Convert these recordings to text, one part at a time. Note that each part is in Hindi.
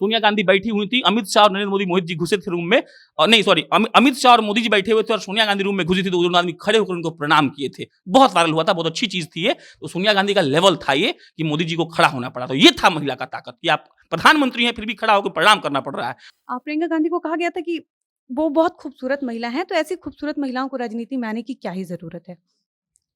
सोनिया गांधी बैठी हुई थी, अमित शाह और नरेंद्र मोदी मोहित जी घुसे थे रूम में, और नहीं सॉरी, अमित शाह और मोदी जी बैठे हुए थे और सोनिया गांधी रूम में घुसी थी, तो दोनों आदमी खड़े होकर उनको प्रणाम किए थे। बहुत वायरल हुआ था, बहुत अच्छी चीज थी ये। तो सोनिया गांधी का लेवल था ये कि मोदी जी को खड़ा होना पड़ा। तो ये था महिला का ताकत कि आप प्रधानमंत्री हैं फिर भी खड़ा होकर प्रणाम करना पड़ रहा है। प्रियंका गांधी को कहा गया था कि वो बहुत खूबसूरत महिला हैं, तो ऐसी खूबसूरत महिलाओं को राजनीति में आने की क्या ही ज़रूरत है?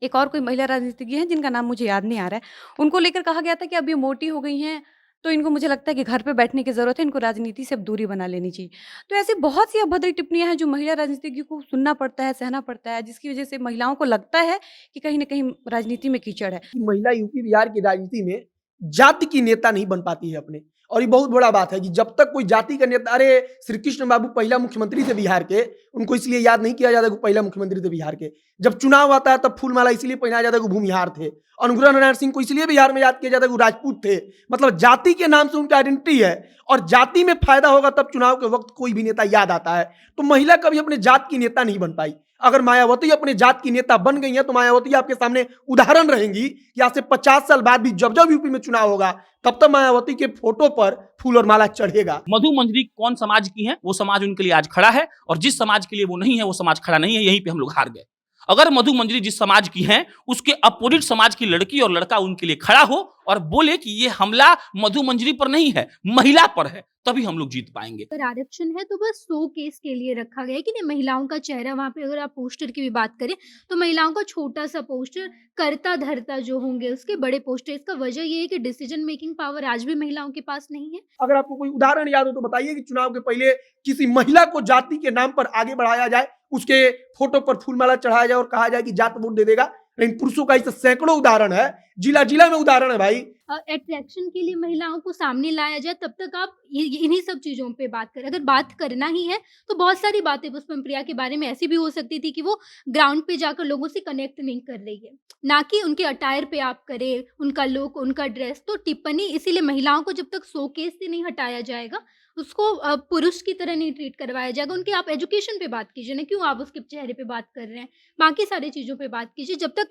एक और कोई महिला राजनीतिज्ञ हैं जिनका नाम मुझे याद नहीं आ रहा है, उनको लेकर कहा गया था कि अब ये मोटी हो गई हैं, तो इनको मुझे लगता है कि घर पे बैठने की ज़रूरत है, इनको राजनीति से अब दूरी बना लेनी चाहिए। तो ऐसी बहुत सी अभद्र टिप्पणियाँ हैं जो महिला राजनीतिज्ञ को सुनना पड़ता है, सहना पड़ता है, जिसकी वज़ह से महिलाओं को लगता है कि कहीं न कहीं राजनीति में कीचड़ है। महिला यूपी बिहार की राजनीति में जाति की नेता नहीं बन पाती है अपने, और ये बहुत बड़ा बात है कि जब तक कोई जाति का नेता, अरे श्री कृष्ण बाबू पहला मुख्यमंत्री थे बिहार के, उनको इसलिए याद नहीं किया जाता कि पहला मुख्यमंत्री थे बिहार के। जब चुनाव आता है तब फूलमाला इसलिए पहनाया जाता है कि भूमिहार थे। अनुग्रह नारायण सिंह को इसलिए बिहार में याद किया जाता है कि वो राजपूत थे। मतलब जाति के नाम से उनकी आइडेंटिटी है, और जाति में फायदा होगा तब चुनाव के वक्त कोई भी नेता याद आता है। तो महिला कभी अपने जात की नेता नहीं बन पाई। अगर मायावती अपने जात की नेता बन गई है तो मायावती आपके सामने उदाहरण रहेंगी कि आज से 50 साल बाद भी जब जब यूपी में चुनाव होगा तब तक मायावती के फोटो पर फूल और माला चढ़ेगा। मधु मंजरी कौन समाज की है, वो समाज उनके लिए आज खड़ा है, और जिस समाज के लिए वो नहीं है वो समाज खड़ा नहीं है। यहीं पे हम लोग हार गए। अगर मधु मंजरी जिस समाज की हैं, उसके अपोजिट समाज की लड़की और लड़का उनके लिए खड़ा हो और बोले कि ये हमला मधु मंजरी पर नहीं है, महिला पर है, तभी हम लोग जीत पाएंगे। अगर आरक्षण है तो बस 100 केस के लिए रखा गया है कि नहीं, महिलाओं का चेहरा वहाँ पे, अगर आप पोस्टर की भी बात करें तो महिलाओं का छोटा सा पोस्टर, करता धरता जो होंगे उसके बड़े पोस्टर। इसका वजह ये है कि डिसीजन मेकिंग पावर आज भी महिलाओं के पास नहीं है। अगर आपको कोई उदाहरण याद हो तो बताइए कि चुनाव के पहले किसी महिला को जाति के नाम पर आगे बढ़ाया जाए, उसके फोटो पर फूलमाला चढ़ाया जाए और कहा जाए कि जात वोट दे देगा। लेकिन पुरुषों का इससे सैकड़ों उदाहरण है, जिला जिला में उदाहरण है भाई। अट्रैक्शन के लिए महिलाओं को सामने लाया जाए, तब तक आप इन्हीं सब चीज़ों पे बात करें। अगर बात करना ही है तो बहुत सारी बातें पुष्पम प्रिया के बारे में ऐसी भी हो सकती थी कि वो ग्राउंड पे जाकर लोगों से कनेक्ट नहीं कर रही है, ना कि उनके अटायर पे आप करें, उनका लुक, उनका ड्रेस। तो टिप्पणी इसीलिए महिलाओं को जब तक शोकेस से नहीं हटाया जाएगा, उसको पुरुष की तरह नहीं ट्रीट करवाया जाएगा। उनकी आप एजुकेशन पे बात कीजिए ना, क्यों आप उसके चेहरे पे बात कर रहे हैं? बाकी सारी चीज़ों पे बात कीजिए। जब तक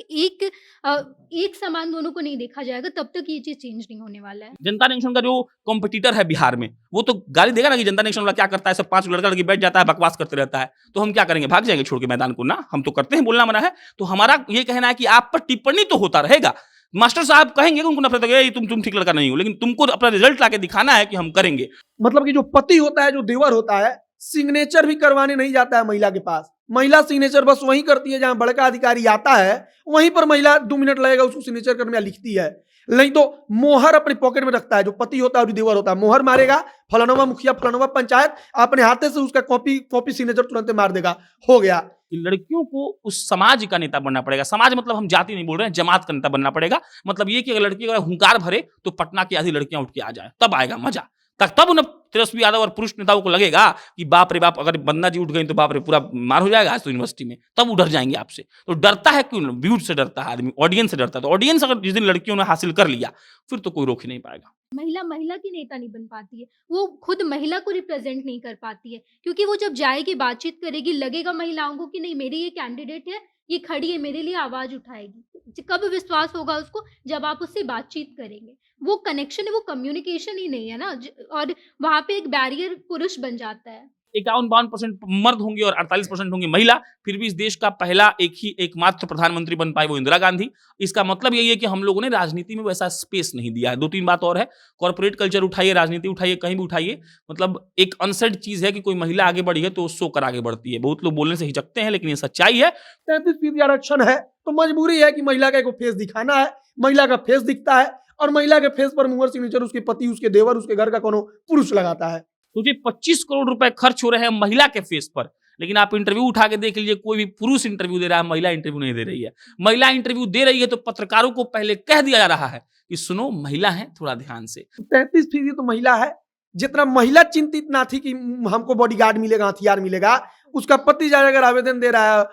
एक समान दोनों को नहीं देखा जाएगा तब तक ये चीज़ चेंज नहीं होने वाला है। जनता नेक्शन का जो कॉम्पिटिटर है बिहार में, वो तो गाली देगा ना कि जनता नेक्शन वाला क्या करता है, सब 5 लड़का लड़की बैठ जाता है, बकवास करते रहता है। तो हम क्या करेंगे, भाग जाएंगे छोड़ के मैदान को? ना, हम तो करते हैं, बोलना मना है। तो हमारा ये कहना है कि आप पर टिप्पणी तो होता रहेगा। मास्टर साहब कहेंगे कि उनको नफरत है, तुम ठीक लड़का नहीं हो, लेकिन तुमको अपना रिजल्ट लाके दिखाना है कि हम करेंगे। मतलब कि जो पति होता है, जो देवर होता है, सिग्नेचर भी करवाने नहीं जाता है महिला के पास। महिला सिग्नेचर बस वहीं करती है जहां बड़का अधिकारी आता है, वहीं पर महिला 2 मिनट लगेगा उसको सिग्नेचर करने में, लिखती है। नहीं तो मोहर अपने पॉकेट में रखता है, जो पति होता है और जो देवर होता है। मोहर मारेगा, फलानुमा मुखिया, फलानुमा पंचायत, अपने हाथे से उसका कॉपी सिग्नेचर तुरंत मार देगा, हो गया। लड़कियों को उस समाज का नेता बनना पड़ेगा। समाज मतलब हम जाति नहीं बोल रहे हैं, जमात का नेता बनना पड़ेगा। मतलब ये कि अगर लड़की अगर हुंकार भरे तो पटना की आधी लड़कियां उठ के आ जाए, तब आएगा मजा। तब उन्हें तेजस्वी यादव और पुरुष नेताओं को लगेगा कि बाप रे बाप, अगर बंदा जी उठ गई तो बाप रे पूरा मार हो जाएगा आज तो यूनिवर्सिटी में, तब वो डर जाएंगे आपसे। तो डरता है क्यों? व्यूज से डरता है आदमी, ऑडियंस से डरता है। तो ऑडियंस अगर जिस दिन लड़कियों ने हासिल कर लिया, फिर तो कोई रोक ही नहीं पाएगा। महिला की नेता नहीं बन पाती है, वो खुद महिला को रिप्रेजेंट नहीं कर पाती है, क्योंकि वो जब जाएगी, बातचीत करेगी, लगेगा महिलाओं को कि नहीं, मेरी ये कैंडिडेट है, ये खड़ी है, मेरे लिए आवाज उठाएगी। कब विश्वास होगा उसको? जब आप उससे बातचीत करेंगे। वो कनेक्शन है, वो कम्युनिकेशन ही नहीं है ना, और वहां पे एक बैरियर पुरुष बन जाता है। 51-52% मर्द होंगे और 48% होंगे महिला, फिर भी इस देश का पहला एकमात्र प्रधानमंत्री बन पाए वो इंदिरा गांधी। इसका मतलब यही है कि हम लोगों ने राजनीति में वैसा स्पेस नहीं दिया है। 2-3 बात और है, कॉर्पोरेट कल्चर उठाइए, राजनीति उठाइए, कहीं भी उठाइए, मतलब एक अनसेड चीज है कि कोई महिला आगे बढ़ी है तो सो कर आगे बढ़ती है। बहुत लोग बोलने से हिचकते हैं, लेकिन ये सच्चाई है। 33% आरक्षण है तो मजबूरी है कि महिला का एक फेस दिखाना है। महिला का फेस दिखता है और महिला के फेस पर मुहर सिग्नेचर उसके पति, उसके देवर, उसके घर का कोनो पुरुष लगाता है। तुझे 25 करोड़ रुपए खर्च हो रहे हैं महिला के फेस पर, लेकिन आप इंटरव्यू उठा के देख लीजिए, कोई भी पुरुष इंटरव्यू दे रहा है, महिला इंटरव्यू नहीं दे रही है। महिला इंटरव्यू दे रही है तो पत्रकारों को पहले कह दिया जा रहा है कि सुनो, महिला है, थोड़ा ध्यान से। 33% तो महिला है। जितना महिला चिंतित ना थी कि हमको बॉडीगार्ड मिलेगा, हथियार मिलेगा, उसका पति जाकर आवेदन दे रहा है,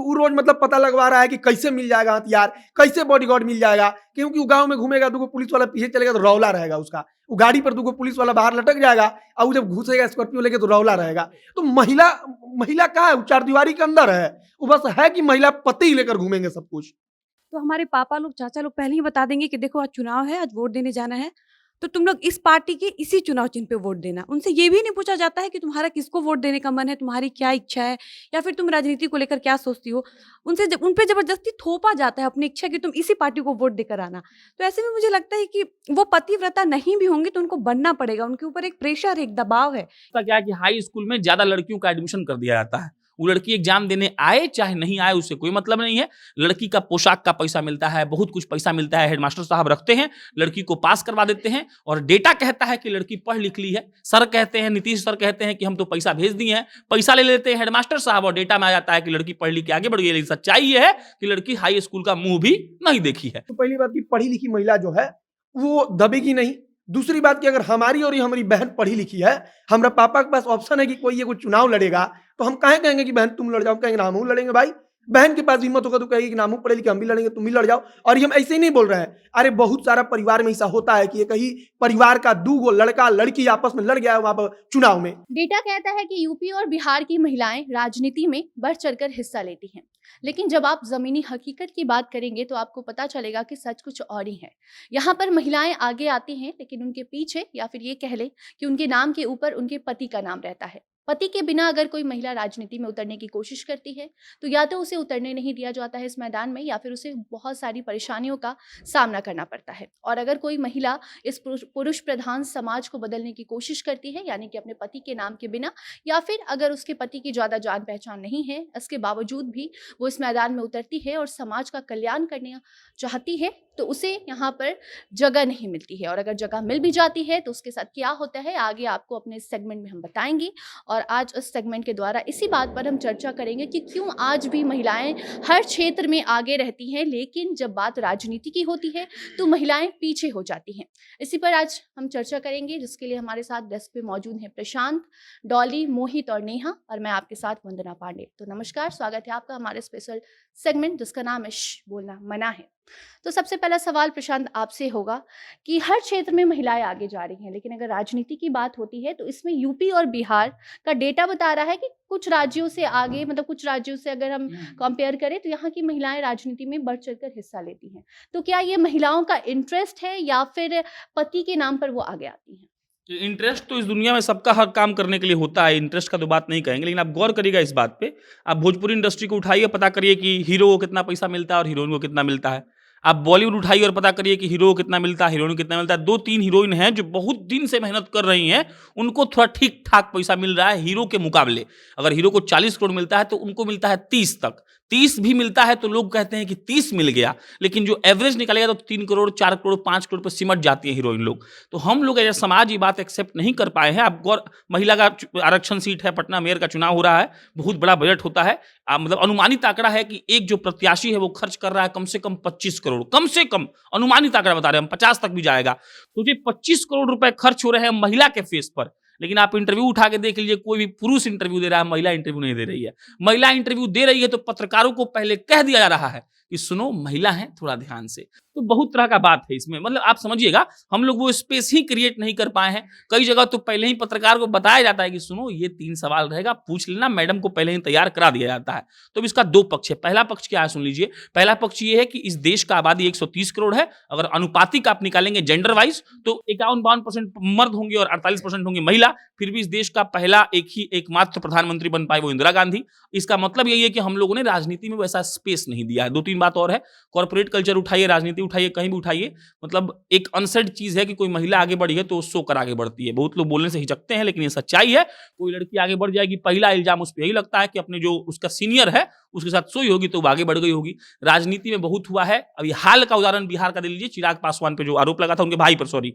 रोज मतलब पता लगवा रहा है कि कैसे मिल जाएगा हथियार, कैसे बॉडीगार्ड मिल जाएगा। क्योंकि वो गांव में घूमेगा, 2 पुलिस वाला पीछे चलेगा तो रौला रहेगा उसका। वो गाड़ी पर 2 पुलिस वाला बाहर लटक जाएगा और वो जब घुसेगा स्कॉर्पियो लेके तो रौला रहेगा। तो महिला कहाँ है? 4 दीवारी के अंदर है। वो बस है कि महिला पति लेकर घूमेंगे सब कुछ। तो हमारे पापा लोग, चाचा लोग पहले ही बता देंगे कि देखो आज चुनाव है, आज वोट देने जाना है, तो तुम लोग इस पार्टी के इसी चुनाव चिन्ह पे वोट देना। उनसे ये भी नहीं पूछा जाता है कि तुम्हारा किसको वोट देने का मन है, तुम्हारी क्या इच्छा है, या फिर तुम राजनीति को लेकर क्या सोचती हो। उन पे जबरदस्ती थोपा जाता है अपनी इच्छा कि तुम इसी पार्टी को वोट देकर आना। तो ऐसे में मुझे लगता है कि वो पतिव्रता नहीं भी होंगी तो उनको बनना पड़ेगा, उनके ऊपर एक प्रेशर है, एक दबाव है। क्या है कि हाई स्कूल में ज्यादा लड़कियों का एडमिशन कर दिया जाता है। वो लड़की एग्जाम देने आए चाहे नहीं आए उससे कोई मतलब नहीं है। लड़की का पोशाक का पैसा मिलता है, बहुत कुछ पैसा मिलता है, हेडमास्टर साहब रखते हैं, लड़की को पास करवा देते हैं और डेटा कहता है कि लड़की पढ़ लिख ली है। सर कहते हैं, नीतीश सर कहते हैं कि हम तो पैसा भेज दिए हैं, पैसा ले लेते हैं हेडमास्टर साहब और डेटा में आ जाता है कि लड़की पढ़ लिख के आगे बढ़ गई। लेकिन सच्चाई ये है कि लड़की हाई स्कूल का मुंह भी नहीं देखी है। तो पहली बात की पढ़ी लिखी महिला जो है वो दबेगी नहीं। दूसरी बात कि अगर हमारी और ये हमारी बहन पढ़ी लिखी है, हमारा पापा के पास ऑप्शन है कि कोई ये कोई चुनाव लड़ेगा, तो हम काहे कहेंगे कि बहन तुम लड़ जाओ, कहेंगे ना हम लड़ेंगे। भाई बहन के पास हिम्मत होगा तो कहेगी कि ना हम पढ़े लिखे, हम भी लड़ेंगे, तुम भी लड़ जाओ। और ये हम ऐसे ही नहीं बोल रहे हैं, अरे बहुत सारा परिवार में ऐसा होता है कि ये कहीं परिवार का दूगो लड़का लड़की आपस में लड़ गया है वहां पर चुनाव में। डेटा कहता है कि यूपी और बिहार की महिलाएं राजनीति में बढ़ चढ़कर हिस्सा लेती हैं, लेकिन जब आप जमीनी हकीकत की बात करेंगे तो आपको पता चलेगा कि सच कुछ और ही है। यहाँ पर महिलाएं आगे आती हैं, लेकिन उनके पीछे, या फिर ये कह लें कि उनके नाम के ऊपर उनके पति का नाम रहता है। पति के बिना अगर कोई महिला राजनीति में उतरने की कोशिश करती है तो या तो उसे उतरने नहीं दिया जाता है इस मैदान में, या फिर उसे बहुत सारी परेशानियों का सामना करना पड़ता है। और अगर कोई महिला इस पुरुष प्रधान समाज को बदलने की कोशिश करती है, यानी कि अपने पति के नाम के बिना, या फिर अगर उसके पति की ज़्यादा जान पहचान नहीं है, इसके बावजूद भी वो इस मैदान में उतरती है और समाज का कल्याण करना चाहती है, तो उसे यहाँ पर जगह नहीं मिलती है। और अगर जगह मिल भी जाती है तो उसके साथ क्या होता है आगे आपको अपने इस सेगमेंट में हम बताएंगे। और आज इस सेगमेंट के द्वारा इसी बात पर हम चर्चा करेंगे कि क्यों आज भी महिलाएं हर क्षेत्र में आगे रहती हैं, लेकिन जब बात राजनीति की होती है तो महिलाएं पीछे हो जाती हैं। इसी पर आज हम चर्चा करेंगे, जिसके लिए हमारे साथ डेस्क पे मौजूद हैं प्रशांत, डॉली, मोहित और नेहा, और मैं आपके साथ वंदना पांडे। तो नमस्कार, स्वागत है आपका हमारे स्पेशल सेगमेंट जिसका नाम है बोलना मना है। तो सबसे पहला सवाल प्रशांत आपसे होगा कि हर क्षेत्र में महिलाएं आगे जा रही हैं, लेकिन अगर राजनीति की बात होती है तो इसमें यूपी और बिहार का डेटा बता रहा है कि कुछ राज्यों से आगे, मतलब कुछ राज्यों से अगर हम कंपेयर करें तो यहाँ की महिलाएं राजनीति में बढ़ चढ़कर हिस्सा लेती हैं। तो क्या ये महिलाओं का इंटरेस्ट है या फिर पति के नाम पर वो आगे आती हैं? इंटरेस्ट तो इस दुनिया में सबका हर काम करने के लिए होता है, इंटरेस्ट का तो बात नहीं कहेंगे, लेकिन आप गौर करिएगा इस बात पे। आप भोजपुरी इंडस्ट्री को उठाइए, पता करिए कि हीरो को कितना पैसा मिलता है और हीरोइन को कितना मिलता है। आप बॉलीवुड उठाइए और पता करिए कि हीरो को कितना मिलता है, हीरोइन को कितना मिलता है। 2-3 हीरोइन हैं जो बहुत दिन से मेहनत कर रही हैं, उनको थोड़ा ठीक ठाक पैसा मिल रहा है हीरो के मुकाबले। अगर हीरो को 40 करोड़ मिलता है तो उनको मिलता है 30 तक। 30 भी मिलता है तो लोग कहते हैं कि 30 मिल गया, लेकिन जो एवरेज निकलेगा तो 3 करोड़, 4 करोड़, 5 करोड़ पर सिमट जाती है हीरोइन लोग। तो हम लोग एज समाज ये बात एक्सेप्ट नहीं कर पाए हैं। आप गौर, महिला का आरक्षण सीट है, पटना मेयर का चुनाव हो रहा है, बहुत बड़ा बजट होता है। मतलब अनुमानित आंकड़ा है कि एक जो प्रत्याशी है वो खर्च कर रहा है कम से कम 25 करोड़, कम से कम अनुमानित आंकड़ा बता रहे हैं हम, 50 तक भी जाएगा। तो ये 25 करोड़ रुपए खर्च हो रहे हैं महिला के फेस पर। लेकिन आप इंटरव्यू उठा के देख लीजिए, कोई भी पुरुष इंटरव्यू दे रहा है, महिला इंटरव्यू नहीं दे रही है। महिला इंटरव्यू दे रही है तो पत्रकारों को पहले कह दिया जा रहा है कि सुनो महिला है, थोड़ा ध्यान से। तो बहुत तरह का बात है इसमें, मतलब आप समझिएगा, हम लोग वो स्पेस ही क्रिएट नहीं कर पाए हैं। कई जगह तो पहले ही पत्रकार को बताया जाता है कि सुनो ये 3 सवाल रहेगा, पूछ लेना, मैडम को पहले ही तैयार करा दिया जाता है। तो इसका 2 पक्ष है। पहला पक्ष क्या है सुन लीजिए। पहला पक्ष ये है कि इस देश का आबादी 130 करोड़ है। अगर अनुपातिक आप निकालेंगे जेंडर वाइज तो 51-52% मर्द होंगे और 48% होंगे महिला। फिर भी इस देश का पहला एकमात्र प्रधानमंत्री बन पाए वो इंदिरा गांधी। इसका मतलब यही है कि हम लोगों ने राजनीति में वैसा स्पेस नहीं दिया है। 2-3 बात और है, कॉर्पोरेट कल्चर उठाइए, राजनीति उठाइए, कहीं भी उठाइए, मतलब एक अनसेड चीज है कि कोई महिला आगे बढ़ी है तो सो कर आगे बढ़ती है। बहुत लोग बोलने से हिचकते हैं, लेकिन ये सच्चाई है। कोई लड़की आगे बढ़ जाएगी, पहला इल्जाम उस पर यही लगता है कि अपने जो उसका सीनियर है उसके साथ सोई होगी तो वो आगे बढ़ गई होगी। राजनीति में बहुत हुआ है। अभी हाल का उदाहरण बिहार का दे लीजिए, चिराग पासवान पे जो आरोप लगा था, उनके भाई पर, सॉरी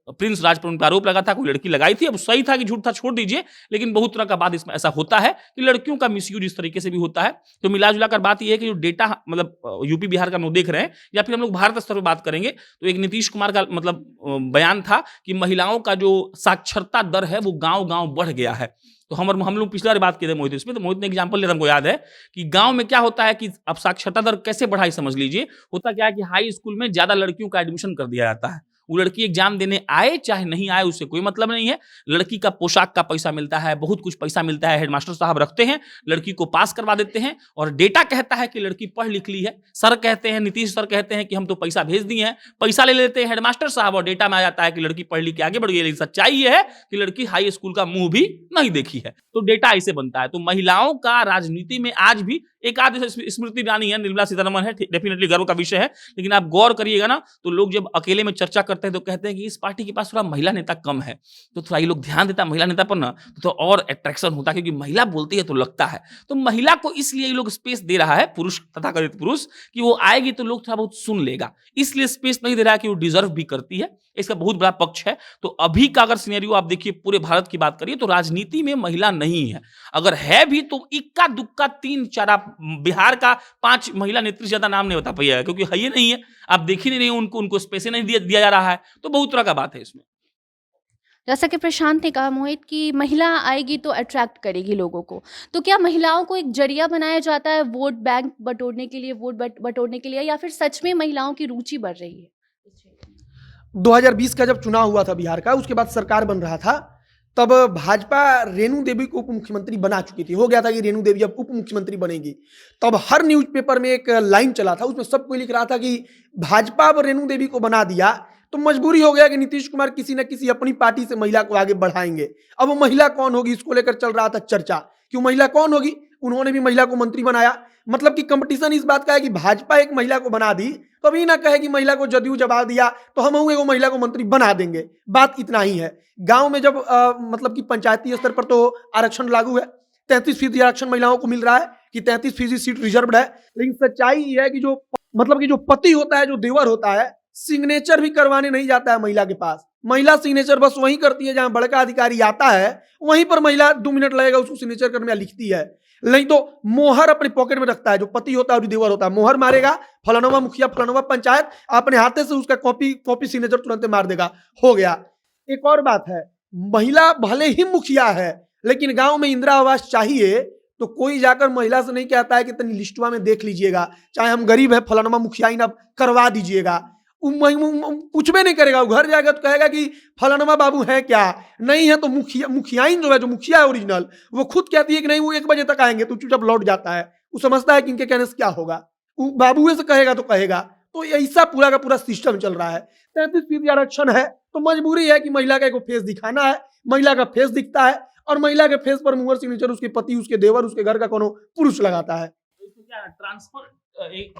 प्रिंस राज पर उन पर आरोप लगा था, कोई लड़की लगाई थी। अब सही था कि झूठ था छोड़ दीजिए, लेकिन बहुत तरह का बात इसमें ऐसा होता है कि लड़कियों का मिसयूज इस तरीके से भी होता है। तो मिला जुला कर बात यह है कि जो डेटा मतलब यूपी बिहार का हम लोग देख रहे हैं, या फिर हम लोग भारत स्तर पर बात करेंगे तो एक नीतीश कुमार का मतलब बयान था कि महिलाओं का जो साक्षरता दर है वो गांव-गांव बढ़ गया है। तो हम लोग पिछली बार बात किए थे मोहित इसमें, तो मोहित ने एग्जांपल दिया था, हमको याद है कि गांव में क्या होता है कि अब साक्षरता दर कैसे बढ़ाई समझ लीजिए। होता क्या है कि हाई स्कूल में ज्यादा लड़कियों का एडमिशन कर दिया जाता है। वो लड़की एग्जाम देने आए चाहे नहीं आए उससे कोई मतलब नहीं है। लड़की का पोशाक का पैसा मिलता है, बहुत कुछ पैसा मिलता है, हेडमास्टर साहब रखते हैं, लड़की को पास करवा देते हैं और डेटा कहता है कि लड़की पढ़ लिख ली है। सर कहते हैं, नीतीश सर कहते हैं कि हम तो पैसा भेज दिए हैं, पैसा ले लेते हैं हेडमास्टर साहब और डेटा में आ जाता है कि लड़की पढ़ लिख के आगे बढ़ गई। लेकिन सच्चाई ये है कि लड़की हाई स्कूल का मुंह भी नहीं देखी है। तो डेटा ऐसे बनता है। तो महिलाओं का राजनीति में आज भी एक आध स्मृति ईरानी है, निर्मला सीतारमण है, डेफिनेटली गर्व का विषय है। लेकिन आप गौर करिएगा ना तो लोग जब अकेले में चर्चा करते हैं तो कहते हैं कि इस पार्टी के पास थोड़ा महिला नेता कम है। तो थोड़ा ये लोग ध्यान देता महिला नेता पर ना तो और अट्रैक्शन होता है, क्योंकि महिला बोलती है तो लगता है। तो महिला को इसलिए ये लोग स्पेस दे रहा है, पुरुष तथाकथित पुरुष, कि वो आएगी तो लोग थोड़ा बहुत सुन लेगा, इसलिए स्पेस नहीं दे रहा है कि वो डिजर्व भी करती है। इसका बहुत बड़ा पक्ष है। तो अभी का अगर सिनेरियो आप देखिए, पूरे भारत की बात करिए तो राजनीति में महिला नहीं है। अगर है भी तो इक्का दुक्का 3-4, आप बिहार का 5 महिला नेत्री ज्यादा नाम नहीं बता पाइएगा, क्योंकि है ये नहीं है, आप देख ही नहीं रहे, उनको स्पेस नहीं दिया जा रहा है। तो बहुत तरह का बात है इसमें। जैसा कि प्रशांत ने कहा मोहित कि महिला आएगी तो अट्रैक्ट करेगी लोगों को, तो क्या महिलाओं को एक जरिया बनाया जाता है वोट बैंक बटोरने के लिए, बटोरने के लिए, या फिर सच में महिलाओं की रुचि बढ़ रही है? 2020 का जब चुनाव हुआ था बिहार का, उसके बाद सरकार बन रहा था, तब भाजपा रेणु देवी को उप मुख्यमंत्री बना चुकी थी। हो गया था कि रेणु देवी अब उप मुख्यमंत्री बनेगी। तब हर न्यूज़पेपर में एक लाइन चला था, उसमें सब कोई लिख रहा था कि भाजपा अब रेणु देवी को बना दिया तो मजबूरी हो गया कि नीतीश कुमार किसी न किसी अपनी पार्टी से महिला को आगे बढ़ाएंगे। अब वो महिला कौन होगी, इसको लेकर चल रहा था चर्चा कि महिला कौन होगी। उन्होंने भी महिला को मंत्री बनाया। मतलब कि कंपटीशन इस बात का है कि भाजपा एक महिला को बना दी तो अभी ना कहे कि महिला को जदयू जवाब दिया तो हम वो महिला को मंत्री बना देंगे। बात इतना ही है। गांव में जब मतलब कि पंचायती स्तर पर तो आरक्षण लागू है, 33% आरक्षण महिलाओं को मिल रहा है कि 33% सीट रिजर्व्ड है। लेकिन सच्चाई ये है कि जो मतलब कि जो पति होता है, जो देवर होता है, सिग्नेचर भी करवाने नहीं जाता है महिला के पास। महिला सिग्नेचर बस वहीं करती है जहां बड़का अधिकारी आता है, वहीं पर महिला 2 मिनट लगेगा उसको सिग्नेचर करने में लिखती है। नहीं तो मोहर अपने पॉकेट में रखता है। जो पति होता है और जो देवर होता है, मोहर मारेगा, फलानवा मुखिया फलानवा पंचायत, अपने हाथे से उसका कॉपी सिग्नेचर तुरंत मार देगा, हो गया। एक और बात है, महिला भले ही मुखिया है लेकिन गांव में इंदिरा आवास चाहिए तो कोई जाकर महिला से नहीं कहता है कि तनी लिस्टवा में देख लीजिएगा, चाहे हम गरीब है फलानवा मुखिया ही ना करवा दीजिएगा। कुछ भी नहीं करेगा। वो घर जाएगा तो कहेगा कि फलानवा बाबू है क्या, नहीं है तो मुखियाइन जो है, जो मुखिया है ओरिजिनल, वो खुद कहती है कि नहीं वो 1 बजे तक आएंगे, तो चुपचाप लौट जाता है। वो समझता है कि इनके कहने से क्या होगा, वो बाबू से कहेगा तो कहेगा। तो ऐसा पूरा का पूरा सिस्टम चल रहा है। 33% आरक्षण है तो मजबूरी है कि महिला का एक फेस दिखाना है। महिला का फेस दिखता है और महिला के फेस पर मुहर सिग्नेचर उसके पति, उसके देवर, उसके घर का कोनो पुरुष लगाता है।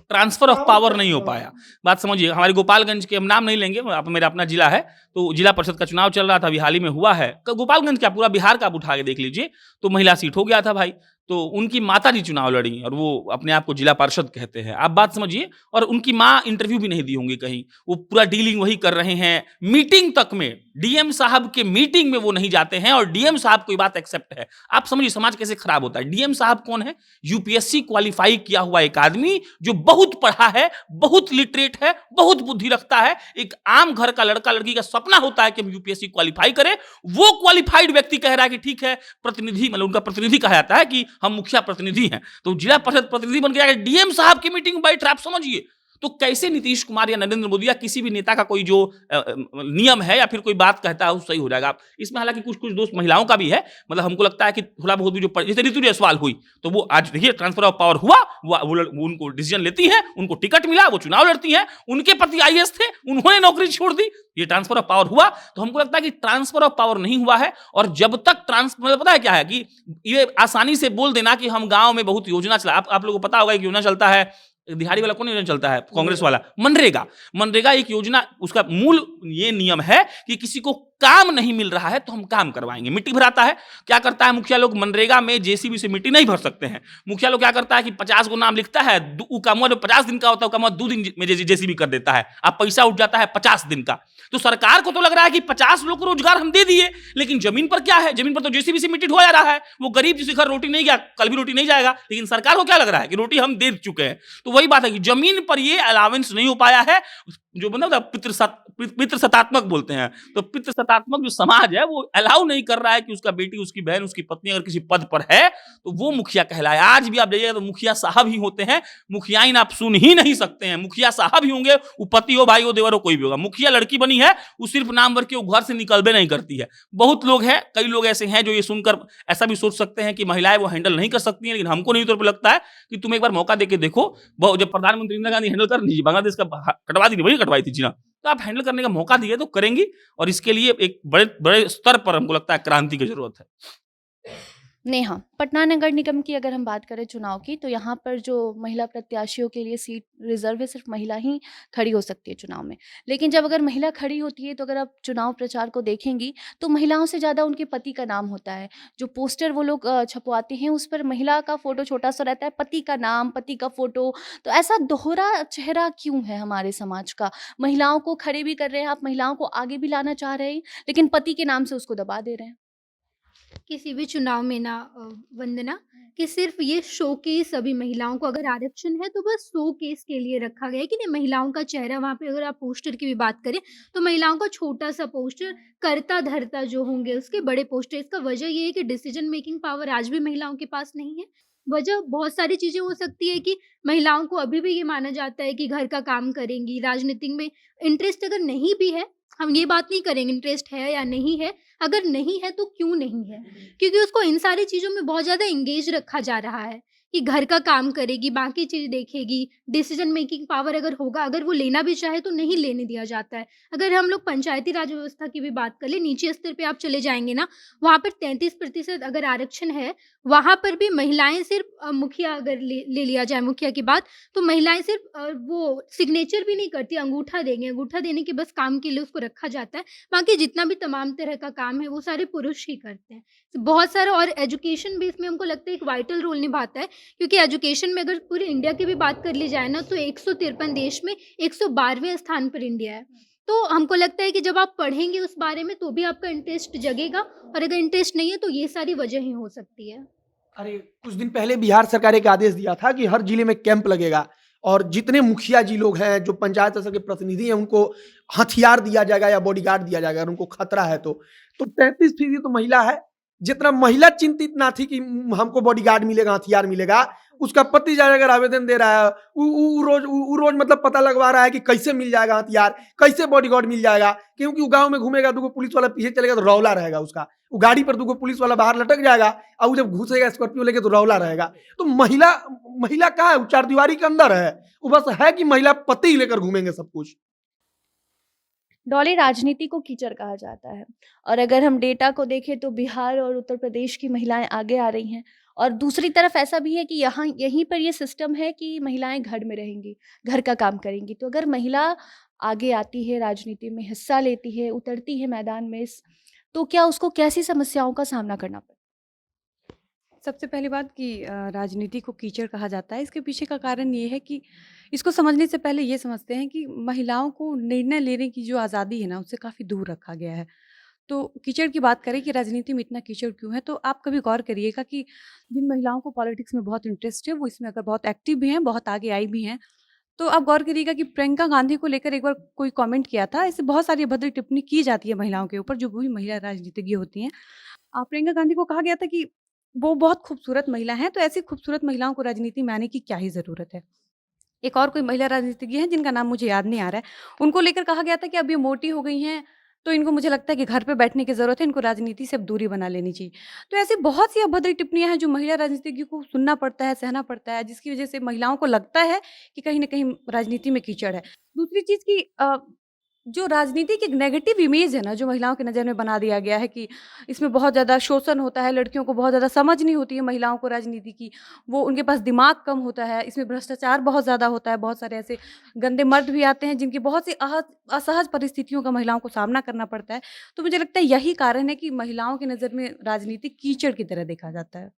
ट्रांसफर ऑफ पावर नहीं हो पाया। बात समझिए, हमारे गोपालगंज के, हम नाम नहीं लेंगे, मेरा अपना जिला है, तो जिला परिषद का चुनाव चल रहा था, अभी हाल ही में हुआ है। गोपालगंज क्या पूरा बिहार का आप उठा के देख लीजिए, तो महिला सीट हो गया था भाई। तो उनकी माता जी चुनाव लड़ी और वो अपने आप को जिला पार्षद कहते हैं। आप बात समझिए। और उनकी माँ इंटरव्यू भी नहीं दी होंगी कहीं, वो पूरा डीलिंग वही कर रहे हैं। मीटिंग तक में, डीएम साहब के मीटिंग में वो नहीं जाते हैं और डीएम साहब कोई बात एक्सेप्ट है। आप समझिए समाज कैसे खराब होता है। डीएम साहब कौन है? यूपीएससी क्वालिफाई किया हुआ एक आदमी जो बहुत पढ़ा है, बहुत लिटरेट है, बहुत बुद्धि रखता है। एक आम घर का लड़का लड़की का सपना होता है कि हम यूपीएससी क्वालिफाई करें। वो क्वालिफाइड व्यक्ति कह रहा है कि ठीक है, प्रतिनिधि, मतलब उनका प्रतिनिधि कहा जाता है कि हम मुखिया प्रतिनिधि हैं, तो जिला परिषद प्रतिनिधि बन गया, डीएम साहब की मीटिंग में बैठ रहा। आप समझिए तो कैसे नीतीश कुमार या नरेंद्र मोदी या किसी भी नेता का कोई जो नियम है या फिर कोई बात कहता है वो सही हो जाएगा। इसमें हालांकि कुछ कुछ दोस्त महिलाओं का भी है। मतलब हमको लगता है कि थोड़ा बहुत भी जो जैसे ऋतु जायसवाल हुई तो वो आज देखिए ट्रांसफर ऑफ पावर हुआ, वो उनको डिसीजन लेती है, उनको टिकट मिला, वो चुनाव लड़ती है, उनके पति आईएएस थे, उन्होंने नौकरी छोड़ दी, ये ट्रांसफर ऑफ पावर हुआ। तो हमको लगता है कि ट्रांसफर ऑफ पावर नहीं हुआ है। और जब तक ट्रांसफर, पता है क्या है कि ये आसानी से बोल देना कि हम गांव में बहुत योजना चला, आप लोगों को पता होगा कि योजना चलता है, दिहाड़ी वाला कौन योजना चलता है? कांग्रेस वाला, मनरेगा एक योजना। उसका मूल ये नियम है कि किसी को काम नहीं मिल रहा है तो हम काम करवाएंगे। मिट्टी भराता है, क्या करता है मुखिया लोग? मनरेगा में जेसीबी से मिट्टी नहीं भर सकते हैं। मुखिया लोग क्या करता है कि 50 को नाम लिखता है, वो काम जो 50 दिन का होता है वो काम 2 दिन में जेसीबी कर देता है, अब पैसा उठ जाता है 50 दिन का। तो सरकार को तो लग रहा है कि 50 लोग को रोजगार हम दे दिए, लेकिन जमीन पर क्या है? जमीन पर तो जेसीबी से मिट्टी ढोया जा रहा है। वो गरीब जिसके घर रोटी नहीं गया, कल भी रोटी नहीं जाएगा, लेकिन सरकार को क्या लग रहा है कि रोटी हम दे चुके हैं। तो वही बात है कि जमीन पर ये अलावेंस नहीं हो पाया है। जो मतलब पितृसत्तात्मक बोलते हैं, तो पितृसत्तात्मक जो समाज है वो अलाउ नहीं कर रहा है कि उसका बेटी, उसकी बहन, उसकी पत्नी अगर किसी पद पर है तो वो मुखिया कहलाए। आज भी आप जाइएगा तो मुखिया साहब ही होते हैं, मुखियाइन आप सुन ही नहीं सकते हैं। मुखिया साहब ही होंगे, वो पति हो, भाई हो, देवर हो, कोई भी होगा। मुखिया लड़की बनी है, वो सिर्फ नाम भर के वो घर से निकलबे नहीं करती है। बहुत लोग हैं, कई लोग ऐसे हैं जो ये सुनकर ऐसा भी सोच सकते हैं कि महिलाएं वो हैंडल नहीं कर सकती हैं, लेकिन हमको नहीं तौर पर लगता है कि तुम एक बार मौका देके देखो। जब प्रधानमंत्री इंदिरा गांधी हैंडल कर लीजिए, बांग्लादेश का कटवा दी, वही कटवाई थी जी ना, तो आप हैंडल करने का मौका दिए तो करेंगी, और इसके लिए एक बड़े बड़े स्तर पर हमको लगता है क्रांति की जरूरत है। नेहा, पटना नगर निगम की अगर हम बात करें चुनाव की, तो यहाँ पर जो महिला प्रत्याशियों के लिए सीट रिजर्व है, सिर्फ महिला ही खड़ी हो सकती है चुनाव में। लेकिन जब अगर महिला खड़ी होती है तो अगर आप चुनाव प्रचार को देखेंगी तो महिलाओं से ज़्यादा उनके पति का नाम होता है। जो पोस्टर वो लोग छपवाते हैं उस पर महिला का फोटो छोटा सा रहता है, पति का नाम, पति का फोटो। तो ऐसा दोहरा चेहरा क्यों है हमारे समाज का? महिलाओं को खड़े भी कर रहे हैं आप, महिलाओं को आगे भी लाना चाह रहे हैं, लेकिन पति के नाम से उसको दबा दे रहे हैं। किसी भी चुनाव में ना वंदना, कि सिर्फ ये शोकेस अभी महिलाओं को अगर आरक्षण है तो बस शोकेस के लिए रखा गया है कि नहीं, महिलाओं का चेहरा वहाँ पे, अगर आप पोस्टर की भी बात करें तो महिलाओं का छोटा सा पोस्टर, करता धरता जो होंगे उसके बड़े पोस्टर। इसका वजह ये है कि डिसीजन मेकिंग पावर आज भी महिलाओं के पास नहीं है। वजह बहुत सारी चीजें हो सकती है कि महिलाओं को अभी भी ये माना जाता है कि घर का काम करेंगी, राजनीति में इंटरेस्ट अगर नहीं भी है, हम ये बात नहीं करेंगे इंटरेस्ट है या नहीं है, अगर नहीं है तो क्यों नहीं है, क्योंकि उसको इन सारी चीज़ों में बहुत ज़्यादा एंगेज रखा जा रहा है कि घर का काम करेगी, बाकी चीज़ देखेगी, डिसीजन मेकिंग पावर अगर होगा, अगर वो लेना भी चाहे तो नहीं लेने दिया जाता है। अगर हम लोग पंचायती राज व्यवस्था की भी बात कर ले, नीचे स्तर पे आप चले जाएंगे ना, वहाँ पर 33% अगर आरक्षण है, वहाँ पर भी महिलाएं सिर्फ मुखिया अगर ले लिया जाए, मुखिया की बात, तो महिलाएं सिर्फ वो सिग्नेचर भी नहीं करती, अंगूठा देंगे, अंगूठा देने के बस काम के लिए उसको रखा जाता है। बाकी जितना भी तमाम तरह का काम है वो सारे पुरुष ही करते हैं। बहुत सारा, और एजुकेशन भी इसमें हमको लगता है एक वाइटल रोल निभाता है, क्योंकि एजुकेशन में अगर पूरे इंडिया की भी बात कर ली जाए ना, तो 153 देश में 112वें स्थान पर इंडिया है। तो हमको लगता है कि जब आप पढ़ेंगे उस बारे में तो भी आपका इंटरेस्ट जगेगा, और अगर इंटरेस्ट नहीं है तो ये सारी वजह ही हो सकती है। अरे कुछ दिन पहले बिहार सरकार एक आदेश दिया था कि हर जिले में कैंप लगेगा, और जितने मुखिया जी लोग हैं, जो पंचायत स्तर के प्रतिनिधि हैं, उनको हथियार दिया जाएगा या बॉडीगार्ड दिया जाएगा अगर उनको खतरा है तो 33% तो महिला है। जितना महिला चिंतित ना थी कि हमको बॉडीगार्ड मिलेगा, हथियार मिलेगा, उसका पति जाकर अगर आवेदन दे रहा है, रोज मतलब पता लगवा रहा है कि कैसे मिल जाएगा हथियार, कैसे बॉडीगार्ड मिल जाएगा, क्योंकि वो गांव में घूमेगा, दूगो पुलिस वाला पीछे चलेगा तो रौला रहेगा उसका, वो गाड़ी पर दूगो पुलिस वाला बाहर लटक जाएगा, और जब घुसेगा स्कॉर्पियो लेके तो रौला रहेगा। तो महिला कहाँ है? वो चार दीवारी के अंदर है, वो बस है कि महिला पति ही लेकर घूमेंगे सब कुछ। डॉली, राजनीति को कीचड़ कहा जाता है, और अगर हम डेटा को देखें तो बिहार और उत्तर प्रदेश की महिलाएं आगे आ रही हैं, और दूसरी तरफ ऐसा भी है कि यहीं पर ये सिस्टम है कि महिलाएं घर में रहेंगी, घर का काम करेंगी। तो अगर महिला आगे आती है, राजनीति में हिस्सा लेती है, उतरती है मैदान में, तो क्या उसको कैसी समस्याओं का सामना करना पड़ता है? सबसे पहली बात कि राजनीति को कीचड़ कहा जाता है, इसके पीछे का कारण ये है कि इसको समझने से पहले ये समझते हैं कि महिलाओं को निर्णय लेने की जो आज़ादी है ना, उससे काफ़ी दूर रखा गया है। तो कीचड़ की बात करें कि राजनीति में इतना कीचड़ क्यों है, तो आप कभी गौर करिएगा कि जिन महिलाओं को पॉलिटिक्स में बहुत इंटरेस्ट है, वो इसमें अगर बहुत एक्टिव भी हैं, बहुत आगे आई भी हैं, तो आप गौर करिएगा कि प्रियंका गांधी को लेकर एक बार कोई कमेंट किया था। इससे बहुत सारी अभद्र टिप्पणी की जाती है महिलाओं के ऊपर, जो भी महिला राजनीतिज्ञ होती हैं। प्रियंका गांधी को कहा गया था कि वो बहुत खूबसूरत महिला हैं, तो ऐसी खूबसूरत महिलाओं को राजनीति में आने की क्या ही ज़रूरत है। एक और कोई महिला राजनीतिज्ञ हैं जिनका नाम मुझे याद नहीं आ रहा है, उनको लेकर कहा गया था कि अब ये मोटी हो गई हैं, तो इनको मुझे लगता है कि घर पे बैठने की ज़रूरत है, इनको राजनीति से अब दूरी बना लेनी चाहिए। तो ऐसी बहुत सी अभद्र टिप्पणियाँ हैं जो महिला राजनीतिज्ञ को सुनना पड़ता है, सहना पड़ता है, जिसकी वजह से महिलाओं को लगता है कि कहीं न कहीं राजनीति में कीचड़ है। दूसरी चीज़ की जो राजनीति की एक नेगेटिव इमेज है ना, जो महिलाओं की नज़र में बना दिया गया है कि इसमें बहुत ज़्यादा शोषण होता है, लड़कियों को बहुत ज़्यादा समझ नहीं होती है महिलाओं को राजनीति की, वो उनके पास दिमाग कम होता है, इसमें भ्रष्टाचार बहुत ज़्यादा होता है, बहुत सारे ऐसे गंदे मर्द भी आते हैं जिनकी बहुत सी असहज परिस्थितियों का महिलाओं को सामना करना पड़ता है। तो मुझे लगता है यही कारण है कि महिलाओं की नज़र में राजनीति कीचड़ की तरह देखा जाता है।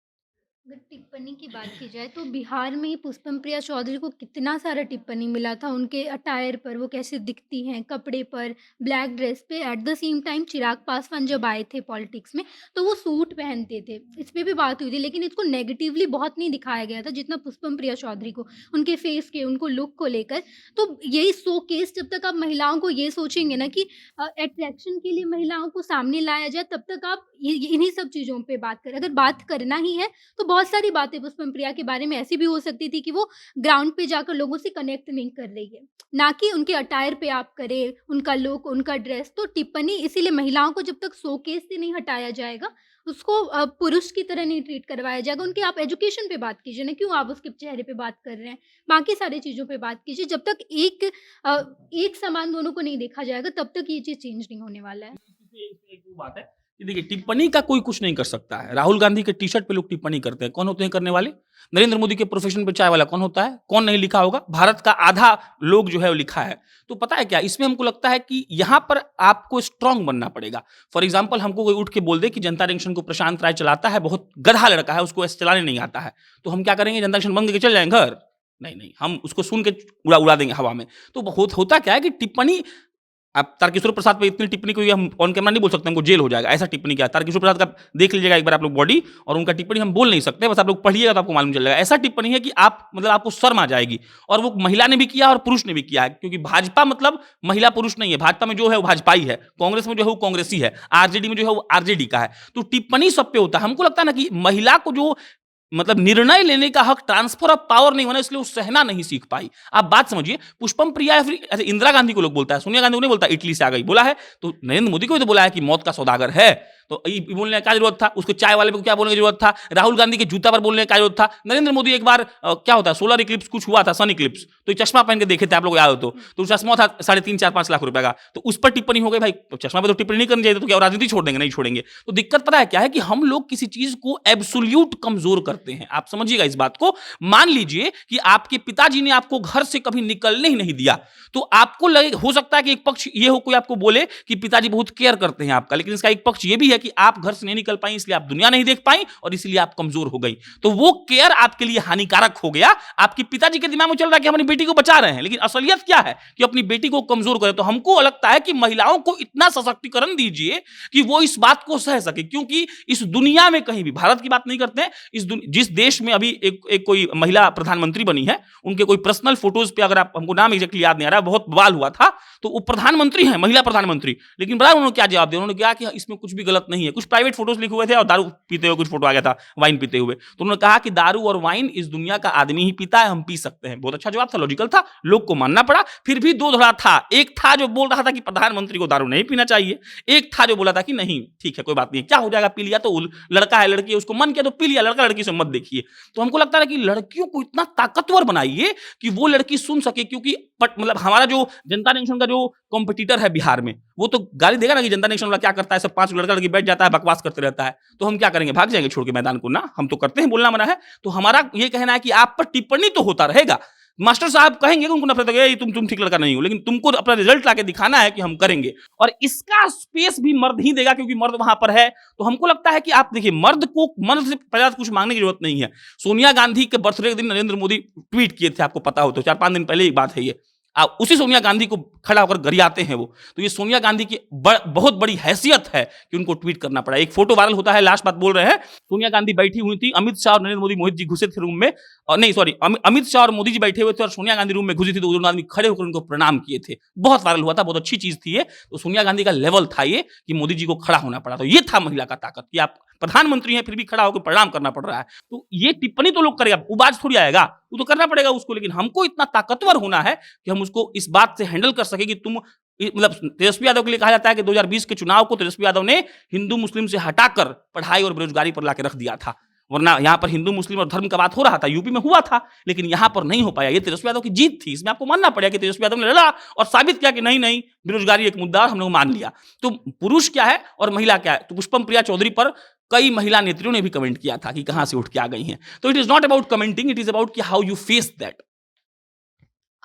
अगर टिप्पणी की बात की जाए तो बिहार में पुष्पम प्रिया चौधरी को कितना सारा टिप्पणी मिला था उनके अटायर पर, वो कैसे दिखती हैं, कपड़े पर, ब्लैक ड्रेस पे। At the same time Chirag Paswan जब आए थे पॉलिटिक्स में तो वो सूट पहनते थे, इस पे भी बात हुई थी, लेकिन इसको नेगेटिवली बहुत नहीं दिखाया गया था जितना पुष्पम प्रिया चौधरी को, उनके फेस के, उनको लुक को लेकर। तो यही शो केस जब तक आप महिलाओं को ये सोचेंगे ना कि अट्रैक्शन के लिए महिलाओं को सामने लाया जाए, तब तक आप इन्हीं सब चीज़ों पे बात करें। अगर बात करना ही है तो बहुत सारी बातें पुष्पम प्रिया के बारे में ऐसी भी हो सकती थी कि वो ग्राउंड पे जाकर लोगों से कनेक्ट नहीं कर रही है, ना कि उनके अटायर पे आप करें, उनका लुक, उनका ड्रेस। तो टिप्पणी इसीलिए महिलाओं को जब तक शोकेस से नहीं हटाया जाएगा, उसको पुरुष की तरह नहीं ट्रीट करवाया जाएगा। उनके आप एजुकेशन पे बात कीजिए ना, क्यों आप उसके चेहरे पे बात कर रहे हैं, बाकी सारी चीज़ों पे बात कीजिए। जब तक एक समान दोनों को नहीं देखा जाएगा तब तक ये चीज़ चेंज नहीं होने वाला है। एक वो बात है कि देखिए, टिप्पणी का कोई कुछ नहीं कर सकता है। राहुल गांधी के टी शर्ट पे लोग टिप्पणी करते हैं, कौन होते हैं करने वाले? नरेंद्र मोदी के प्रोफेशन पे चाय वाला कौन होता है? कौन नहीं लिखा होगा? भारत का आधा लोग जो है वो लिखा है। तो पता है क्या, इसमें हमको लगता है कि यहाँ पर आपको स्ट्रांग बनना पड़ेगा। फॉर एग्जाम्पल, हमको कोई उठ के बोल दे कि जनता जंक्शन को प्रशांत राय चलाता है, बहुत गधा लड़का है, उसको ऐसे चलाने नहीं आता है, तो हम क्या करेंगे? जनता जंक्शन बंद करके चल जाएंगे घर? नहीं नहीं, हम उसको सुन के उड़ा देंगे हवा में। तो होता क्या है कि टिप्पणी, अब तारकिशोर प्रसाद पे इतनी टिप्पणी कोई हम ऑन कैमरा नहीं बोल सकते, हमको जेल हो जाएगा, ऐसा टिप्पणी किया। तारकिशोर प्रसाद का देख लीजिएगा एक बार आप लोग बॉडी, और उनका टिप्पणी हम बोल नहीं सकते, बस आप लोग पढ़िएगा तो आपको मालूम चल जाएगा। ऐसा टिप्पणी है कि आप मतलब आपको शर्म आ जाएगी। और वो महिला ने भी किया और पुरुष ने भी किया है, क्योंकि भाजपा मतलब महिला पुरुष नहीं है। भाजपा में जो है वो भाजपाई है, कांग्रेस में जो है वो कांग्रेसी है, आरजेडी में जो है वो आरजेडी का है। तो टिप्पणी सब पे होता है। हमको लगता है ना कि महिला को जो मतलब निर्णय लेने का हक, ट्रांसफर ऑफ पावर नहीं होना, इसलिए वो सहना नहीं सीख पाई। आप बात समझिए, पुष्पम प्रिया या फिर ऐसे इंदिरा गांधी को लोग बोलता है, सोनिया गांधी को नहीं बोलता इटली से आ गई, बोला है। तो नरेंद्र मोदी को भी तो बोला है कि मौत का सौदागर है, तो ये बोलने का जरूरत था? उसको चाय वाले को क्या बोलने की जरूरत था? राहुल गांधी के जूता पर बोलने का जरूरत था? नरेंद्र मोदी एक बार क्या होता है, सोलर इक्लिप्स कुछ हुआ था, सन इक्लिप्स, तो चश्मा पहन के देखे थे, आप लोग याद हो तो चश्मा था 3.5-4-5 लाख रुपए का, तो उस पर टिप्पणी हो गई। भाई तो चश्मा पे तो टिप्पणी नहीं करनी चाहिए, तो क्या राजनीति छोड़ देंगे? नहीं छोड़ेंगे। तो दिक्कत पता है क्या है कि हम लोग किसी चीज को एब्सोल्यूट कमजोर करते हैं। आप समझिएगा इस बात को। मान लीजिए कि आपके पिताजी ने आपको घर से कभी निकलने ही नहीं दिया, तो आपको लगे, हो सकता है कि एक पक्ष ये हो, कोई आपको बोले कि पिताजी बहुत केयर करते हैं आपका, लेकिन इसका एक पक्ष ये भी है कि आप घर से नहीं निकल पाई, इसलिए आप दुनिया नहीं देख पाई और इसलिए आप कमजोर हो गई। तो वो केयर आपके लिए हानिकारक हो गया। आपके पिताजी के दिमाग में चल रहा है कि हम अपनी बेटी को बचा रहे हैं, लेकिन असलियत क्या है कि अपनी बेटी को कमजोर करें। तो हमको लगता है कि महिलाओं को इतना सशक्तिकरण दीजिए कि वो इस बात को सह सके, क्योंकि इस दुनिया में कहीं भी, भारत की बात नहीं करते हैं, जिस देश में अभी एक कोई महिला प्रधानमंत्री बनी है, उनके कोई पर्सनल फोटोज पे, अगर आप, हमको नाम एग्जैक्टली याद नहीं आ रहा, बहुत बवाल हुआ था, तो वो प्रधानमंत्री है, महिला प्रधानमंत्री, लेकिन बड़ा उन्होंने क्या जवाब दिया? उन्होंने कहा कि इसमें कुछ भी गलत नहीं है। कुछ प्राइवेट फोटोज लिखे हुए थे और दारू पीते हुए कुछ फोटो आ गया था, वाइन पीते हुए, तो उन्होंने कहा कि दारू और वाइन इस दुनिया का आदमी ही पीता है, हम पी सकते हैं। बहुत अच्छा जवाब था, लॉजिकल था, लोग को मानना पड़ा। फिर भी दो धड़ा था, एक था जो बोल रहा था कि प्रधानमंत्री को दारू नहीं पीना चाहिए, एक था जो बोला था कि नहीं ठीक है कोई बात नहीं, क्या हो जाएगा, पी लिया तो, लड़का है लड़की है, उसको मन किया तो पी लिया, लड़का लड़की से मत देखिए। तो हमको लगता है कि लड़कियों को इतना ताकतवर बनाइए कि वो लड़की सुन सके, क्योंकि मतलब हमारा जो जनता जंक्शन का जो कॉम्पिटिटर है बिहार में, वो तो गाली देगा ना कि जनता जंक्शन वाला क्या करता है, सब 5 लड़का लड़की बैठ जाता है, बकवास करते रहता है, तो हम क्या करेंगे? भाग जाएंगे छोड़ के मैदान को? ना, हम तो करते हैं, बोलना मना है। तो हमारा ये कहना है कि आप पर टिप्पणी तो होता रहेगा, मास्टर साहब कहेंगे उनको नफरत है, तुम ठीक लड़का नहीं हो, लेकिन तुमको अपना रिजल्ट लाके दिखाना है कि हम करेंगे, और इसका स्पेस भी मर्द ही देगा, क्योंकि मर्द वहां पर है। तो हमको लगता है कि आप देखिए, मर्द से पहले कुछ मांगने की जरूरत नहीं है। सोनिया गांधी के बर्थडे के दिन नरेंद्र मोदी ट्वीट किए थे, आपको पता हो तो, 4-5 दिन पहले एक बात है ये, उसी सोनिया गांधी को खड़ा होकर गरियाते हैं वो। तो ये सोनिया गांधी की बहुत बड़ी हैसियत है कि उनको ट्वीट करना पड़ा। एक फोटो वायरल होता है, लास्ट बात बोल रहे हैं, सोनिया गांधी बैठी हुई थी, अमित शाह और नरेंद्र मोदी, मोहित जी घुसे थे रूम में, और नहीं सॉरी, अमित शाह और मोदी जी बैठे हुए थे और सोनिया गांधी रूम में घुसी थी, तो दोनों आदमी खड़े होकर उनको प्रणाम किए थे। बहुत वायरल हुआ था, बहुत अच्छी चीज थी ये। तो सोनिया गांधी का लेवल था ये कि मोदी जी को खड़ा होना पड़ा। तो ये था महिला का ताकत कि आप प्रधानमंत्री हैं फिर भी खड़ा होकर प्रणाम करना पड़ रहा है। तो ये टिप्पणी तो लोग करेगा, उबाज थोड़ी आएगा, वो तो करना पड़ेगा उसको, लेकिन हमको इतना ताकतवर होना है कि हम उसको इस बात से हैंडल कर सके कि तुम, मतलब तेजस्वी यादव के लिए कहा जाता है कि 2020 के चुनाव को तेजस्वी यादव ने हिंदू मुस्लिम से हटाकर पढ़ाई और बेरोजगारी पर लाके रख दिया था। वरना यहाँ पर हिंदू मुस्लिम और धर्म का बात हो रहा था, यूपी में हुआ था, लेकिन यहाँ पर नहीं हो पाया। ये तेजस्वी यादव की जीत थी, इसमें आपको मानना पड़ेगा कि तेजस्वी यादव ने लड़ा और साबित किया कि नहीं नहीं, बेरोजगारी एक मुद्दा, हम लोग मान लिया। तो पुरुष क्या है और महिला क्या है? तो पुष्पम प्रिया चौधरी पर कई महिला नेत्रियों ने भी कमेंट किया था कि कहां से उठ के आ गई हैं। तो it is not about commenting, it is about कि how you face that.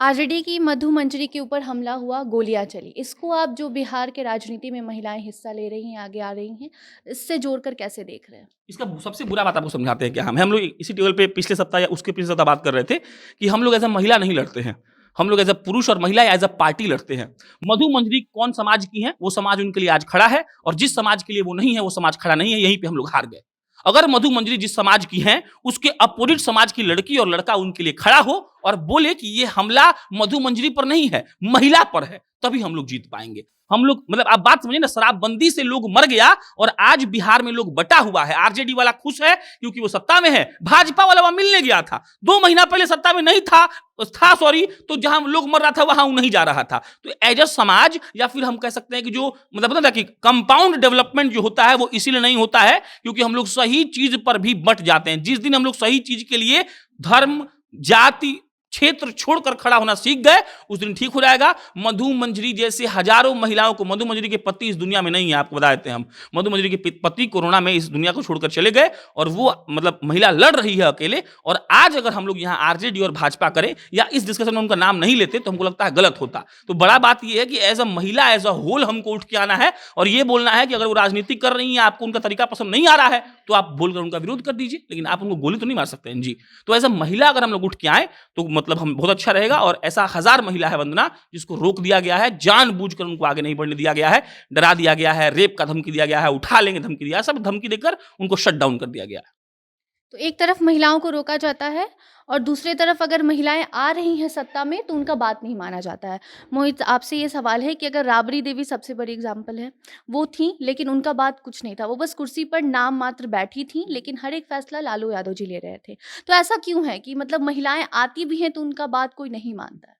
RJD की मधु मंजरी के ऊपर हमला हुआ, गोलियां चली। इसको आप जो बिहार के राजनीति में महिलाएं हिस्सा ले रही हैं, आगे आ रही हैं, इससे जोड़कर कैसे देख रहे हैं? इसका सबसे बुरा बात आपको समझाते हैं क्या हम लोग इसी टेबल पे पिछले सप्ताह या उसके पिछले सप्ताह बात कर रहे थे कि हम लोग एज अ महिला नहीं लड़ते हैं, हम लोग एज अ पुरुष और महिला एज अ पार्टी लड़ते हैं। मधु मंजरी कौन समाज की है, वो समाज उनके लिए आज खड़ा है, और जिस समाज के लिए वो नहीं है वो समाज खड़ा नहीं है। यहीं पे हम लोग हार गए। अगर मधु मंजरी जिस समाज की हैं उसके अपोजिट समाज की लड़की और लड़का उनके लिए खड़ा हो और बोले कि ये हमला मधु मंजरी पर नहीं है, महिला पर है, तभी हम लोग जीत पाएंगे। हम लोग मतलब आप बात समझिए ना, शराबबंदी से लोग मर गया और आज बिहार में लोग बटा हुआ है। आरजेडी वाला खुश है क्योंकि वो सत्ता में है, भाजपा वाला वहां मिलने गया था, 2 महीना पहले सत्ता में नहीं था सॉरी, तो जहां लोग मर रहा था वहां नहीं जा रहा था। तो एज अ समाज, या फिर हम कह सकते हैं कि जो मतलब पता कि कंपाउंड डेवलपमेंट जो होता है वो इसीलिए नहीं होता है क्योंकि हम लोग सही चीज पर भी बट जाते हैं। जिस दिन हम लोग सही चीज के लिए धर्म, जाति, क्षेत्र छोड़कर खड़ा होना सीख गए, उस दिन ठीक हो जाएगा। मधु मंजरी जैसे हजारों महिलाओं को, मधु मंजरी के पति इस दुनिया में नहीं है, आपको बता देते हैं हम। मधु मंजरी के पति कोरोना में इस दुनिया को छोड़कर चले गए और वो मतलब महिला लड़ रही है अकेले। और आज अगर हम लोग यहाँ आरजेडी और भाजपा करें या इस डिस्कशन में उनका नाम नहीं लेते तो हमको लगता है गलत होता। तो बड़ा बात यह है कि एज अ महिला, एज अ होल हमको उठ के आना है और ये बोलना है कि अगर वो राजनीति कर रही है, आपको उनका तरीका पसंद नहीं आ रहा है तो आप बोलकर उनका विरोध कर दीजिए, लेकिन आप उनको गोली तो नहीं मार सकते हैं जी। तो एज अ महिला अगर हम लोग उठ के आए तो मतलब हम बहुत अच्छा रहेगा। और ऐसा 1000 महिला है वंदना जिसको रोक दिया गया है, जानबूझकर उनको आगे नहीं बढ़ने दिया गया है, डरा दिया गया है, रेप का धमकी दिया गया है, उठा लेंगे धमकी दिया, सब धमकी देकर उनको शट डाउन कर दिया गया है। तो एक तरफ महिलाओं को रोका जाता है और दूसरी तरफ अगर महिलाएं आ रही हैं सत्ता में तो उनका बात नहीं माना जाता है। मोहित, आपसे ये सवाल है कि अगर राबड़ी देवी सबसे बड़ी एग्जाम्पल है, वो थी लेकिन उनका बात कुछ नहीं था, वो बस कुर्सी पर नाम मात्र बैठी थी, लेकिन हर एक फैसला लालू यादव जी ले रहे थे। तो ऐसा क्यों है कि मतलब महिलाएं आती भी हैं तो उनका बात कोई नहीं मानता है?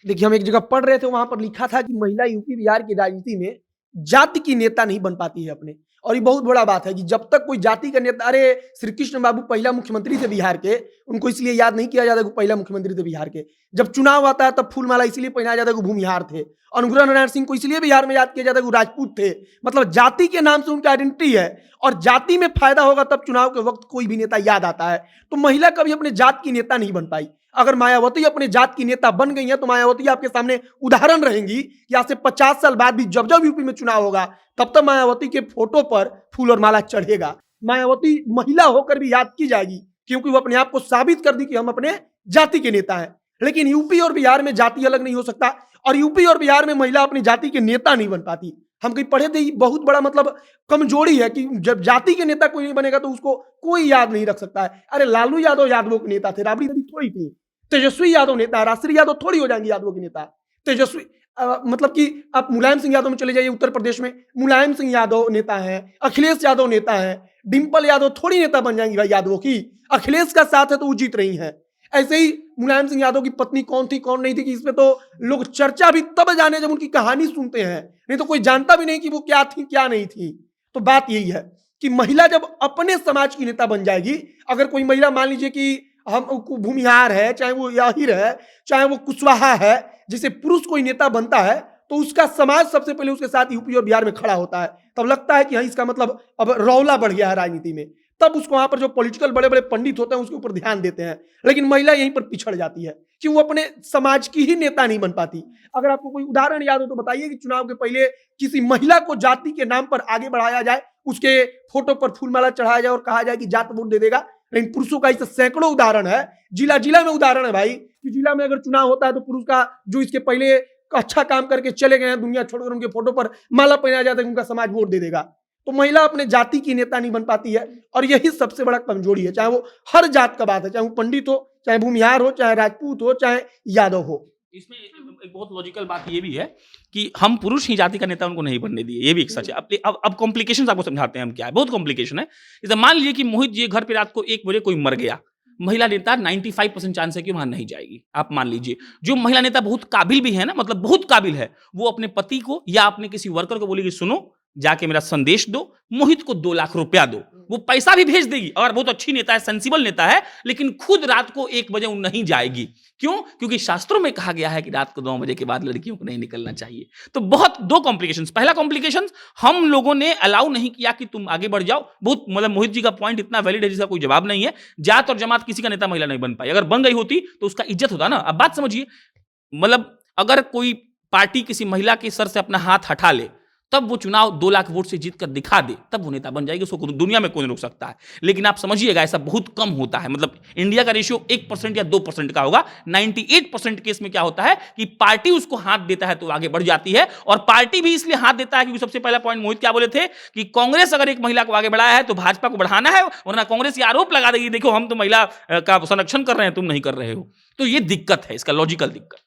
देखिए, हम एक जगह पढ़ रहे थे, वहां पर लिखा था कि महिला यूपी बिहार की राजनीति में जाति की नेता नहीं बन पाती है अपने। और ये बहुत बड़ा बात है कि जब तक कोई जाति का नेता, अरे श्री कृष्ण बाबू पहला मुख्यमंत्री थे बिहार के, उनको इसलिए याद नहीं किया जाता कि पहला मुख्यमंत्री थे बिहार के। जब चुनाव आता है तब फूलमाला इसलिए पहनाया जाता है कि भूमिहार थे। अनुग्रह नारायण सिंह को इसलिए बिहार में याद किया जाता है कि वो राजपूत थे। मतलब जाति के नाम से उनकी आइडेंटिटी है और जाति में फायदा होगा तब चुनाव के वक्त कोई भी नेता याद आता है। तो महिला कभी अपने जात की नेता नहीं बन पाई। अगर मायावती अपने जात की नेता बन गई है तो मायावती आपके सामने उदाहरण रहेंगी कि आज से 50 साल बाद भी जब जब यूपी में चुनाव होगा तब तक मायावती के फोटो पर फूल और माला चढ़ेगा। मायावती महिला होकर भी याद की जाएगी क्योंकि वो अपने आप को साबित कर दी कि हम अपने जाति के नेता हैं। लेकिन यूपी और बिहार में जाति अलग नहीं हो सकता और यूपी और बिहार में महिला अपनी जाति के नेता नहीं बन पाती। हम कहीं पढ़े थे, बहुत बड़ा मतलब कमजोरी है कि जब जाति के नेता कोई नहीं बनेगा तो उसको कोई याद नहीं रख सकता है। अरे लालू यादव यादवों के नेता थे, राबड़ी देवी थोड़ी थी। तेजस्वी यादव नेता, राष्ट्रीय यादव थोड़ी हो जाएंगी यादवों के नेता। तेजस्वी मतलब कि आप मुलायम सिंह यादव में चले जाइए, उत्तर प्रदेश में मुलायम सिंह यादव नेता है, अखिलेश यादव नेता है। डिंपल यादव थोड़ी नेता बन जाएंगी भाई यादवों की। अखिलेश का साथ है तो वो जीत रही है। ऐसे ही मुलायम सिंह यादव की पत्नी कौन थी कौन नहीं थी कि इसमें तो लोग चर्चा भी तब जाने जब उनकी कहानी सुनते हैं, नहीं तो कोई जानता भी नहीं कि वो क्या थी क्या नहीं थी। तो बात यही है कि महिला जब अपने समाज की नेता बन जाएगी, अगर कोई महिला मान लीजिए कि हम भूमिहार है, चाहे वो याहिर है, चाहे वो कुशवाहा है, जैसे पुरुष कोई नेता बनता है तो उसका समाज सबसे पहले उसके साथ यूपी और बिहार में खड़ा होता है। तब लगता है कि हाँ, इसका मतलब अब रौला बढ़ गया है राजनीति में। तब उसको वहां पर जो पॉलिटिकल बड़े बड़े पंडित होते हैं उसके ऊपर ध्यान देते हैं। लेकिन महिला यहीं पर पिछड़ जाती है कि वो अपने समाज की ही नेता नहीं बन पाती। अगर आपको कोई उदाहरण याद हो तो बताइए कि चुनाव के पहले किसी महिला को जाति के नाम पर आगे बढ़ाया जाए, उसके फोटो पर फूलमाला चढ़ाया जाए और कहा जाए कि जात वोट दे देगा। लेकिन पुरुषों का इससे सैकड़ों उदाहरण है, जिला जिला में उदाहरण है भाई कि जिला में अगर चुनाव होता है तो पुरुष का जो इसके पहले अच्छा काम करके चले गए हैं दुनिया छोड़कर, उनके फोटो पर माला पहनाया जाता है कि उनका समाज वोट दे देगा। तो महिला अपने जाति की नेता नहीं बन पाती है और यही सबसे बड़ा कमजोरी है। चाहे वो हर जात का बात है, चाहे वो पंडित हो, चाहे भूमिहार हो, चाहे राजपूत हो, चाहे यादव हो। इसमें एक बहुत लॉजिकल बात ये भी है कि हम पुरुष ही जाति का नेता उनको नहीं बनने दिए, ये भी एक सच है। अब कॉम्प्लिकेशंस आपको समझाते हैं हम क्या है। बहुत कॉम्प्लिकेशन है। जैसे मान लीजिए कि मोहित जी घर पे रात को 1 बजे कोई मर गया, महिला नेता 95% चांस है कि वहां नहीं जाएगी। आप मान लीजिए जो महिला नेता बहुत काबिल भी है ना, मतलब बहुत काबिल है, वो अपने पति को या अपने किसी वर्कर को बोलेगी सुनो जाके मेरा संदेश दो, मोहित को 2 लाख रुपया दो, वो पैसा भी भेज देगी। और बहुत अच्छी नेता है, सेंसिबल नेता है, लेकिन खुद रात को 1 बजे वो नहीं जाएगी। क्यों? क्योंकि शास्त्रों में कहा गया है कि रात को 2 बजे के बाद लड़कियों को नहीं निकलना चाहिए। तो बहुत 2 कॉम्प्लिकेशंस। पहला कॉम्प्लिकेशन, हम लोगों ने अलाउ नहीं किया कि तुम आगे बढ़ जाओ। बहुत मतलब मोहित जी का पॉइंट इतना वैलिड है जिसका कोई जवाब नहीं है। जात और जमात किसी का नेता महिला नहीं बन पाई। अगर बन गई होती तो उसका इज्जत होता ना। अब बात समझिए, मतलब अगर कोई पार्टी किसी महिला के सर से अपना हाथ हटा ले, तब वो चुनाव 2 लाख वोट से जीत कर दिखा दे, तब वो नेता बन जाएगी। उसको दुनिया में कौन रोक सकता है। लेकिन आप समझिएगा ऐसा बहुत कम होता है। मतलब इंडिया का रेशियो 1% या 2% का होगा। 98% केस में क्या होता है कि पार्टी उसको हाथ देता है तो आगे बढ़ जाती है। और पार्टी भी इसलिए हाथ देता है क्योंकि सबसे पहला पॉइंट मोहित क्या बोले थे कि कांग्रेस अगर एक महिला को आगे बढ़ाया है तो भाजपा को बढ़ाना है, वरना कांग्रेस ये आरोप लगा देगी देखो हम तो महिला का संरक्षण कर रहे हैं, तुम नहीं कर रहे हो। तो ये दिक्कत है, इसका लॉजिकल दिक्कत।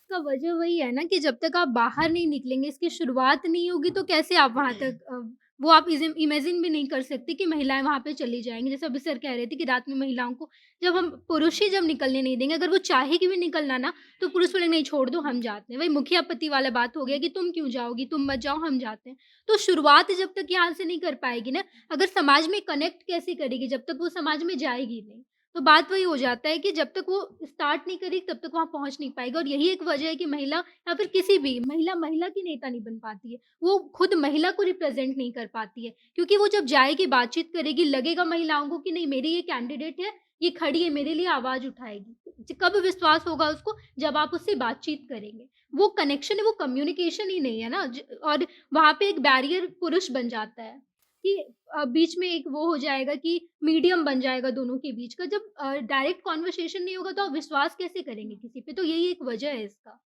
इसका वजह वही है ना कि जब तक आप बाहर नहीं निकलेंगे, इसकी शुरुआत नहीं होगी, तो कैसे आप वहाँ तक वो आप इमेजिन भी नहीं कर सकते कि महिलाएं वहाँ पे चली जाएंगी। जैसे अभी सर कह रहे थे कि रात में महिलाओं को जब हम पुरुष ही जब निकलने नहीं देंगे, अगर वो चाहे कि भी निकलना ना, तो पुरुष बोलेंगे नहीं छोड़ दो हम जाते हैं। वही मुखिया पति वाला बात हो गया कि तुम क्यों जाओगी, तुम मत जाओ हम जाते हैं। तो शुरुआत जब तक यहाँ से नहीं कर पाएगी ना, अगर समाज में कनेक्ट कैसे करेगी जब तक वो समाज में जाएगी नहीं। तो बात वही हो जाता है कि जब तक वो स्टार्ट नहीं करेगी तब तक वहाँ पहुँच नहीं पाएगी। और यही एक वजह है कि महिला या फिर किसी भी महिला की नेता नहीं बन पाती है। वो खुद महिला को रिप्रेजेंट नहीं कर पाती है, क्योंकि वो जब जाएगी बातचीत करेगी, लगेगा महिलाओं को कि नहीं मेरी ये कैंडिडेट है, ये खड़ी है, मेरे लिए आवाज़ उठाएगी। कब विश्वास होगा उसको? जब आप उससे बातचीत करेंगे। वो कनेक्शन है, वो कम्युनिकेशन ही नहीं है ना। और वहाँ पे एक बैरियर पुरुष बन जाता है कि बीच में एक वो हो जाएगा कि मीडियम बन जाएगा दोनों के बीच का। जब डायरेक्ट कॉन्वर्सेशन नहीं होगा तो आप विश्वास कैसे करेंगे किसी पे? तो यही एक वजह है इसका।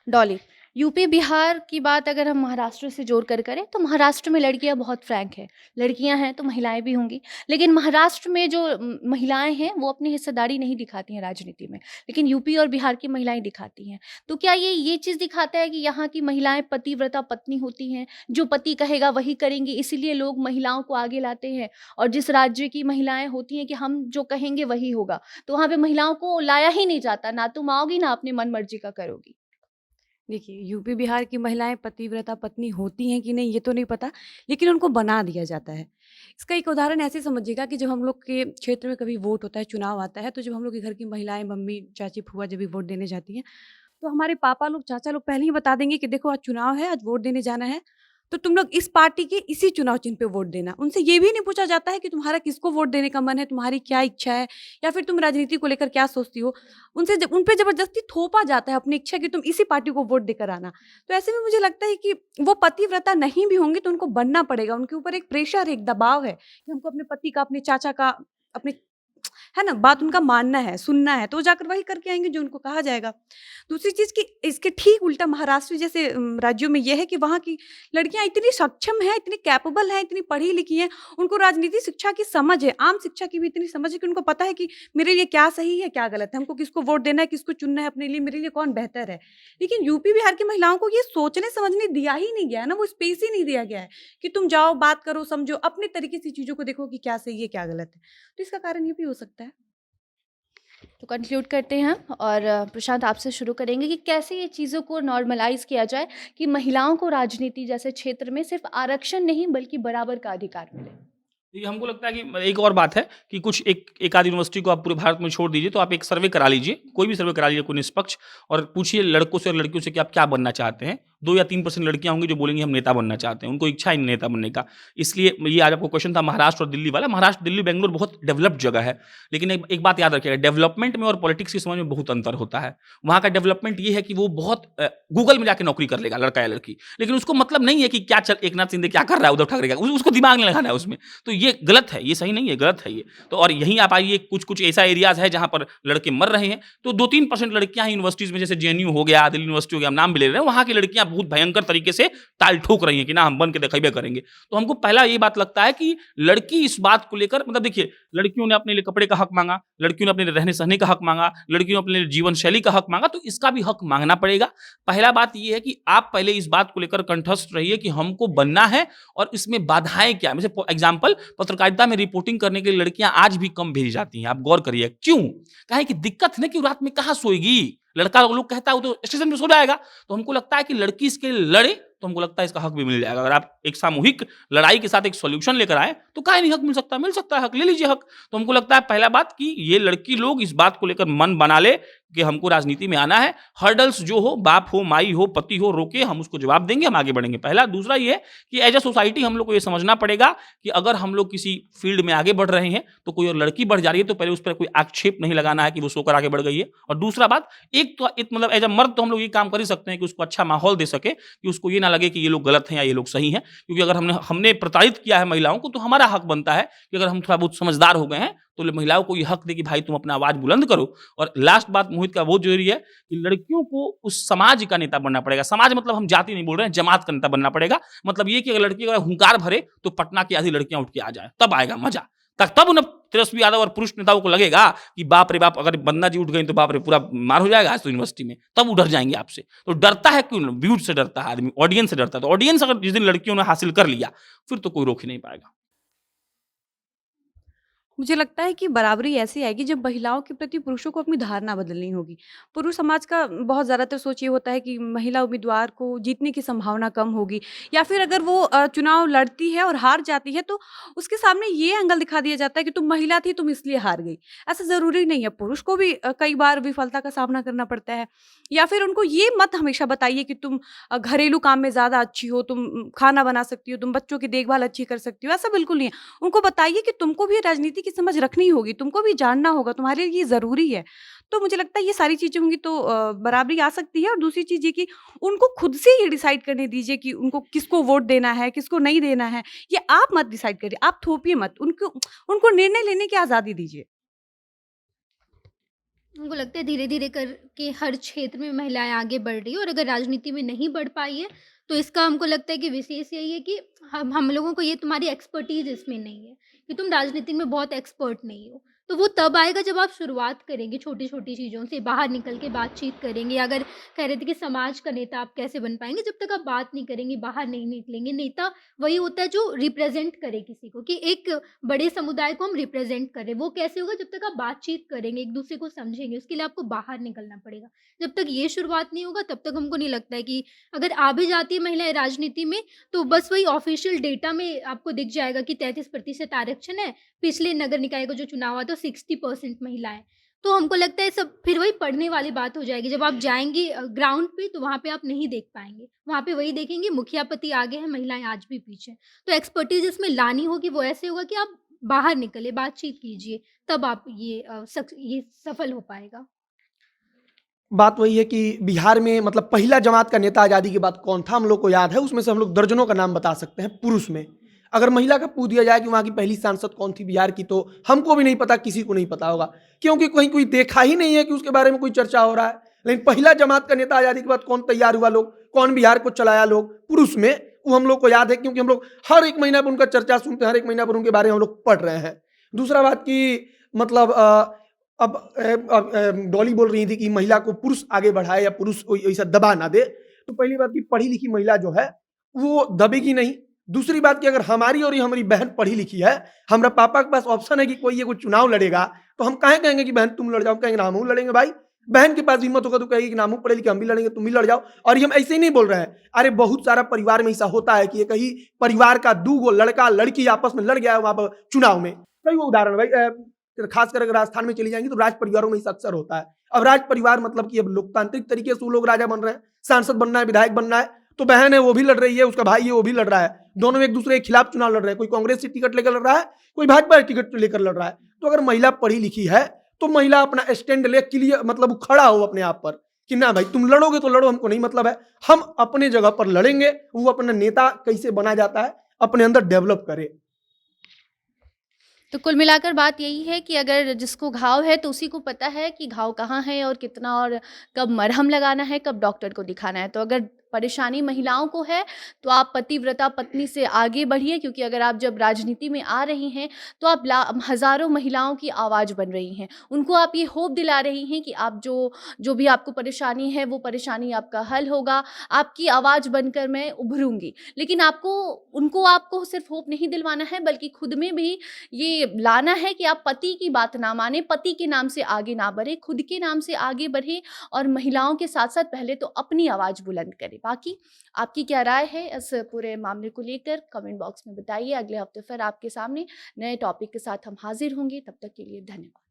डॉली, यूपी बिहार की बात अगर हम महाराष्ट्र से जोड़ कर करें तो महाराष्ट्र में लड़कियां बहुत फ्रैंक है। लड़कियां हैं तो महिलाएं भी होंगी, लेकिन महाराष्ट्र में जो महिलाएं हैं वो अपनी हिस्सेदारी नहीं दिखाती हैं राजनीति में, लेकिन यूपी और बिहार की महिलाएं दिखाती हैं। तो क्या ये चीज़ दिखाता है कि यहाँ की महिलाएं पतिव्रता पत्नी होती हैं, जो पति कहेगा वही करेंगी, इसीलिए लोग महिलाओं को आगे लाते हैं? और जिस राज्य की महिलाएं होती हैं कि हम जो कहेंगे वही होगा, तो वहाँ पे महिलाओं को लाया ही नहीं जाता, ना तुम आओगी ना अपनी मन मर्जी का करोगी। देखिए, यूपी बिहार की महिलाएं पतिव्रता पत्नी होती हैं कि नहीं ये तो नहीं पता, लेकिन उनको बना दिया जाता है। इसका एक उदाहरण ऐसे समझिएगा कि जब हम लोग के क्षेत्र में कभी वोट होता है, चुनाव आता है, तो जब हम लोग के घर की महिलाएं, मम्मी, चाची, फूआ जब भी वोट देने जाती हैं, तो हमारे पापा लोग, चाचा लोग पहले ही बता देंगे कि देखो आज चुनाव है, आज वोट देने जाना है, तो तुम लोग इस पार्टी के इसी चुनाव चिन्ह पे वोट देना। उनसे ये भी नहीं पूछा जाता है कि तुम्हारा किसको वोट देने का मन है, तुम्हारी क्या इच्छा है, या फिर तुम राजनीति को लेकर क्या सोचती हो। उनसे जब उन पे जबरदस्ती थोपा जाता है अपनी इच्छा कि तुम इसी पार्टी को वोट देकर आना। तो ऐसे में मुझे लगता है कि वो पतिव्रता नहीं भी होंगी तो उनको बनना पड़ेगा। उनके ऊपर एक प्रेशर है, एक दबाव है कि हमको अपने पति का, अपने चाचा का, अपने, है ना, बात उनका मानना है, सुनना है, तो जाकर वही करके आएंगे जो उनको कहा जाएगा। दूसरी चीज़ कि इसके ठीक उल्टा महाराष्ट्र जैसे राज्यों में यह है कि वहाँ की लड़कियाँ इतनी सक्षम हैं, इतनी कैपेबल हैं, इतनी पढ़ी लिखी हैं, उनको राजनीति शिक्षा की समझ है, आम शिक्षा की भी इतनी समझ है कि उनको पता है कि मेरे लिए क्या सही है, क्या गलत है, हमको किसको वोट देना है, किसको चुनना है अपने लिए, मेरे लिए कौन बेहतर है। लेकिन यूपी बिहार की महिलाओं को ये सोचने समझने दिया ही नहीं गया है ना, वो स्पेस ही नहीं दिया गया है कि तुम जाओ, बात करो, समझो, अपने तरीके से चीज़ों को देखो कि क्या सही है, क्या गलत है। तो इसका कारण ये भी हो सकता है। तो कंक्लूड करते हैं हम, और प्रशांत आपसे शुरू करेंगे कि कैसे ये चीज़ों को नॉर्मलाइज किया जाए कि महिलाओं को राजनीति जैसे क्षेत्र में सिर्फ आरक्षण नहीं बल्कि बराबर का अधिकार मिले। ये हमको लगता है कि एक और बात है कि कुछ एक आध यूनिवर्सिटी को आप पूरे भारत में छोड़ दीजिए, तो आप एक सर्वे करा लीजिए, कोई भी सर्वे करा लीजिए, कोई निष्पक्ष, और पूछिए लड़कों से और लड़कियों से कि आप क्या बनना चाहते हैं। 2 या 3% लड़कियां होंगी जो बोलेंगी हम नेता बनना चाहते हैं, उनको इच्छा ही नहीं नेता बनने का। इसलिए ये आज आपको क्वेश्चन था महाराष्ट्र और दिल्ली वाला। महाराष्ट्र, दिल्ली, बेंगलोर बहुत डेवलप्ड जगह है, लेकिन एक बात याद रखिएगा, डेवलपमेंट में और पॉलिटिक्स की समझ में बहुत अंतर होता है। वहाँ का डेवलपमेंट ये है कि वो बहुत गूगल में जाके नौकरी कर लेगा लड़का या लड़की, लेकिन उसको मतलब नहीं है कि क्या एक नाथ शिंदे क्या कर रहा है, उद्धव ठाकरे क्या, उसको दिमाग नहीं लगाना है उसमें। तो ये गलत है, ये सही नहीं है, गलत है ये। तो और यहीं आप आइए, कुछ ऐसा एरियाज है जहाँ पर लड़के मर रहे हैं, तो 2-3% लड़कियां ही यूनिवर्सिटीज में, जैसे JNU हो गया, दिल्ली यूनिवर्सिटी हो गया, हम नाम भी ले रहे हैं, वहाँ की लड़कियां बहुत भयंकर तरीके से ताल ठोक रही हैं कि ना हम बन के दिखाइबे करेंगे। तो हमको पहला ये बात लगता है कि लड़की इस बात को लेकर, मतलब देखिए, लड़कियों ने अपने लिए कपड़े का हक मांगा, लड़कियों ने अपने लिए रहने सहने का हक मांगा, लड़कियों ने अपने लिए जीवन शैली का हक मांगा, तो इसका भी हक मांगना पड़ेगा। पहला बात ये है कि आप पहले इस बात को लेकर कंठस्थ रहिए कि हमको बनना है और इसमें बाधाएं क्या है। जैसे एग्जाम्पल, पत्रकारिता में रिपोर्टिंग करने के लिए लड़कियां आज भी कम भेजी जाती हैं। आप गौर करिए क्यों, कहे कि दिक्कत है कि रात में कहाँ सोएगी, लड़का लोग कहता है वो तो स्टेशन पे सो जाएगा। तो हमको लगता है कि लड़की इसके लिए लड़े तो हमको लगता है इसका हक भी मिल जाएगा। अगर आप एक सामूहिक लड़ाई के साथ एक सॉल्यूशन लेकर आए तो काहे नहीं हक मिल सकता है, हक ले लीजिए हक। तो हमको लगता है पहला बात कि ये लड़की लोग इस बात को लेकर मन बना ले कि हमको राजनीति में आना है, हर्डल्स जो हो, बाप हो, माई हो, पति हो, रोके, हम उसको जवाब देंगे, हम आगे बढ़ेंगे। पहला। दूसरा ये है कि एज ए सोसाइटी हम लोग को ये समझना पड़ेगा कि अगर हम लोग किसी फील्ड में आगे बढ़ रहे हैं तो कोई और लड़की बढ़ जा रही है तो पहले उस पर कोई आक्षेप नहीं लगाना है कि वो सोकर आगे बढ़ गई है। और दूसरा बात, एक तो मतलब एज ए मर्द तो हम लोग ये काम कर ही सकते हैं कि उसको अच्छा माहौल दे सके कि उसको ये ना लगे कि ये लोग गलत हैं या ये लोग सही हैं। क्योंकि अगर हमने प्रताड़ित किया है महिलाओं को तो हमारा हक बनता है कि अगर हम थोड़ा बहुत समझदार हो गए हैं तो महिलाओं को ये हक दे कि भाई तुम अपना आवाज बुलंद करो। और लास्ट बात मोहित का बहुत जरूरी है कि लड़कियों को उस समाज का नेता बनना पड़ेगा। समाज मतलब हम जाति नहीं बोल रहे हैं, जमात का नेता बनना पड़ेगा। मतलब ये कि अगर लड़की अगर हुंकार भरे तो पटना की आधी लड़कियां उठ के आ जाए, तब आएगा मजा। तब उन्हें तेजस्वी यादव और पुरुष नेताओं को लगेगा कि बाप रे बाप, अगर बंदा जी उठ गई तो बाप रे पूरा मार हो जाएगा आज तो यूनिवर्सिटी में, तब वो डर जाएंगे आपसे। तो डरता है क्यों? व्यूज से डरता है आदमी, ऑडियंस से डरता है। तो ऑडियंस अगर जिस दिन लड़कियों ने हासिल कर लिया फिर तो कोई रोक ही नहीं पाएगा। मुझे लगता है कि बराबरी ऐसी आएगी जब महिलाओं के प्रति पुरुषों को अपनी धारणा बदलनी होगी। पुरुष समाज का बहुत ज़्यादातर सोच ये होता है कि महिला उम्मीदवार को जीतने की संभावना कम होगी, या फिर अगर वो चुनाव लड़ती है और हार जाती है तो उसके सामने ये एंगल दिखा दिया जाता है कि तुम महिला थी, तुम इसलिए हार गई। ऐसा ज़रूरी नहीं है, पुरुष को भी कई बार विफलता का सामना करना पड़ता है। या फिर उनको ये मत हमेशा बताइए कि तुम घरेलू काम में ज़्यादा अच्छी हो, तुम खाना बना सकती हो, तुम बच्चों की देखभाल अच्छी कर सकती हो, ऐसा बिल्कुल नहीं है। उनको बताइए कि तुमको भी राजनीति की समझ रखनी होगी, तुमको भी जानना होगा, तुम्हारे लिए ये ज़रूरी है। तो मुझे लगता है ये सारी चीज़ें होंगी तो बराबरी आ सकती है। और दूसरी चीज़ ये कि उनको खुद से ये डिसाइड करने दीजिए कि उनको किसको वोट देना है, किसको नहीं देना है। ये आप मत डिसाइड करिए, आप थोपिए मत, उनको निर्णय लेने की आज़ादी दीजिए। हमको लगता है धीरे-धीरे करके हर क्षेत्र में महिलाएँ आगे बढ़ रही हैं, और अगर राजनीति में नहीं बढ़ पाई है, तो इसका हमको लगता है कि विशेष यही है कि हम लोगों को ये तुम्हारी एक्सपर्टीज़ इसमें नहीं है, कि तुम राजनीति में बहुत एक्सपर्ट नहीं हो। तो वो तब आएगा जब आप शुरुआत करेंगे छोटी-छोटी चीज़ों से, बाहर निकल के बातचीत करेंगे। अगर कह रहे थे कि समाज का नेता आप कैसे बन पाएँगे, जब तक आप बात नहीं करेंगे, बाहर नहीं निकलेंगे। नेता वही होता है जो रिप्रेज़ेंट करे किसी को, कि एक बड़े समुदाय को हम रिप्रेजेंट करें। वो कैसे होगा? जब तक आप बातचीत करेंगे, एक दूसरे को समझेंगे, उसके लिए आपको बाहर निकलना पड़ेगा। जब तक ये शुरुआत नहीं होगा तब तक हमको नहीं लगता है कि अगर आ भी जाती है महिलाएं राजनीति में तो बस वही ऑफिशियल डेटा में आपको दिख जाएगा कि 33% आरक्षण है। पिछले नगर निकाय का जो चुनाव हुआ तो 60% महिलाएं। तो हमको लगता है सब फिर वही पढ़ने वाली बात हो जाएगी। जब आप जाएंगे ग्राउंड पे तो वहाँ पे आप नहीं देख पाएंगे, वहाँ पे वही देखेंगे मुखिया पति आगे हैं, महिलाएं आज भी पीछे। तो एक्सपर्टीज इसमें लानी होगी, वो ऐसे होगा कि आप बाहर निकले, बातचीत कीजिए, तब आप ये सफल हो पाएगा। बात वही है कि बिहार में मतलब पहला जमात का नेता आज़ादी के बाद कौन था हम लोग को याद है, उसमें से हम लोग दर्जनों का नाम बता सकते हैं पुरुष में। अगर महिला का पूछ दिया जाए कि वहाँ की पहली सांसद कौन थी बिहार की, तो हमको भी नहीं पता, किसी को नहीं पता होगा, क्योंकि कहीं कोई देखा ही नहीं है कि उसके बारे में कोई चर्चा हो रहा है। लेकिन पहला जमात का नेता आज़ादी के बाद कौन तैयार हुआ, लोग कौन बिहार को चलाया, लोग पुरुष में, वो हम लोग को याद है, क्योंकि हम लोग हर एक महीना पर उनका चर्चा सुनते हैं, हर एक महीना पर उनके बारे में हम लोग पढ़ रहे हैं। दूसरा बात की मतलब अब डॉली बोल रही थी कि महिला को पुरुष आगे बढ़ाए या पुरुष को ऐसा दबा ना दे, तो पहली बात की पढ़ी लिखी महिला जो है वो दबेगी नहीं। दूसरी बात कि अगर हमारी और हमारी बहन पढ़ी लिखी है, हमारा पापा के पास ऑप्शन है कि कोई ये कोई चुनाव लड़ेगा, तो हम काहे कहेंगे कि बहन तुम लड़ जाओ, कहेंगे हम लड़ेंगे। भाई बहन के पास हिम्मत होगा तो कहेगी कि ना हम पढ़े लिखे, हम भी लड़ेंगे, तुम भी लड़ जाओ। और ये हम ऐसे ही नहीं बोल रहे हैं, अरे बहुत सारा परिवार में ऐसा होता है कि एक ही परिवार का दो लड़का लड़की आपस में लड़ गया है वहां पर चुनाव में। कई वो उदाहरण भाई, खासकर अगर राजस्थान में चली जाएंगी तो राज परिवारों में इस अक्सर होता है। अब राज परिवार मतलब कि अब लोकतांत्रिक तरीके से वो लोग राजा बन रहे हैं, सांसद बनना है, विधायक बनना है, तो बहन है वो भी लड़ रही है, उसका भाई है वो भी लड़ रहा है, दोनों एक दूसरे के खिलाफ चुनाव लड़ रहे हैं। कोई कांग्रेस से टिकट लेकर लड़ रहा है, कोई भाजपा टिकट लेकर लड़ रहा है। तो अगर महिला पढ़ी लिखी है तो महिला अपना स्टैंड ले क्लियर मतलब खड़ा हो अपने आप पर कि ना भाई तुम लड़ोगे तो लड़ो, हमको नहीं मतलब है, हम अपने जगह पर लड़ेंगे। वो अपना नेता कैसे बना जाता है अपने अंदर डेवलप करे। तो कुल मिलाकर बात यही है कि अगर जिसको घाव है तो उसी को पता है कि घाव कहाँ है और कितना, और कब मरहम लगाना है, कब डॉक्टर को दिखाना है। तो अगर परेशानी महिलाओं को है तो आप पतिव्रता पत्नी से आगे बढ़िए, क्योंकि अगर आप जब राजनीति में आ रही हैं तो आप हज़ारों महिलाओं की आवाज़ बन रही हैं, उनको आप ये होप दिला रही हैं कि आप जो भी आपको परेशानी है वो परेशानी आपका हल होगा, आपकी आवाज़ बनकर मैं उभरूंगी। लेकिन आपको सिर्फ होप नहीं दिलवाना है, बल्कि खुद में भी ये लाना है कि आप पति की बात ना माने, पति के नाम से आगे ना बढ़े, खुद के नाम से आगे बढ़े और महिलाओं के साथ साथ पहले तो अपनी आवाज़ बुलंद करें। बाकी आपकी क्या राय है इस पूरे मामले को लेकर, कमेंट बॉक्स में बताइए। अगले हफ्ते फिर आपके सामने नए टॉपिक के साथ हम हाजिर होंगे। तब तक के लिए धन्यवाद।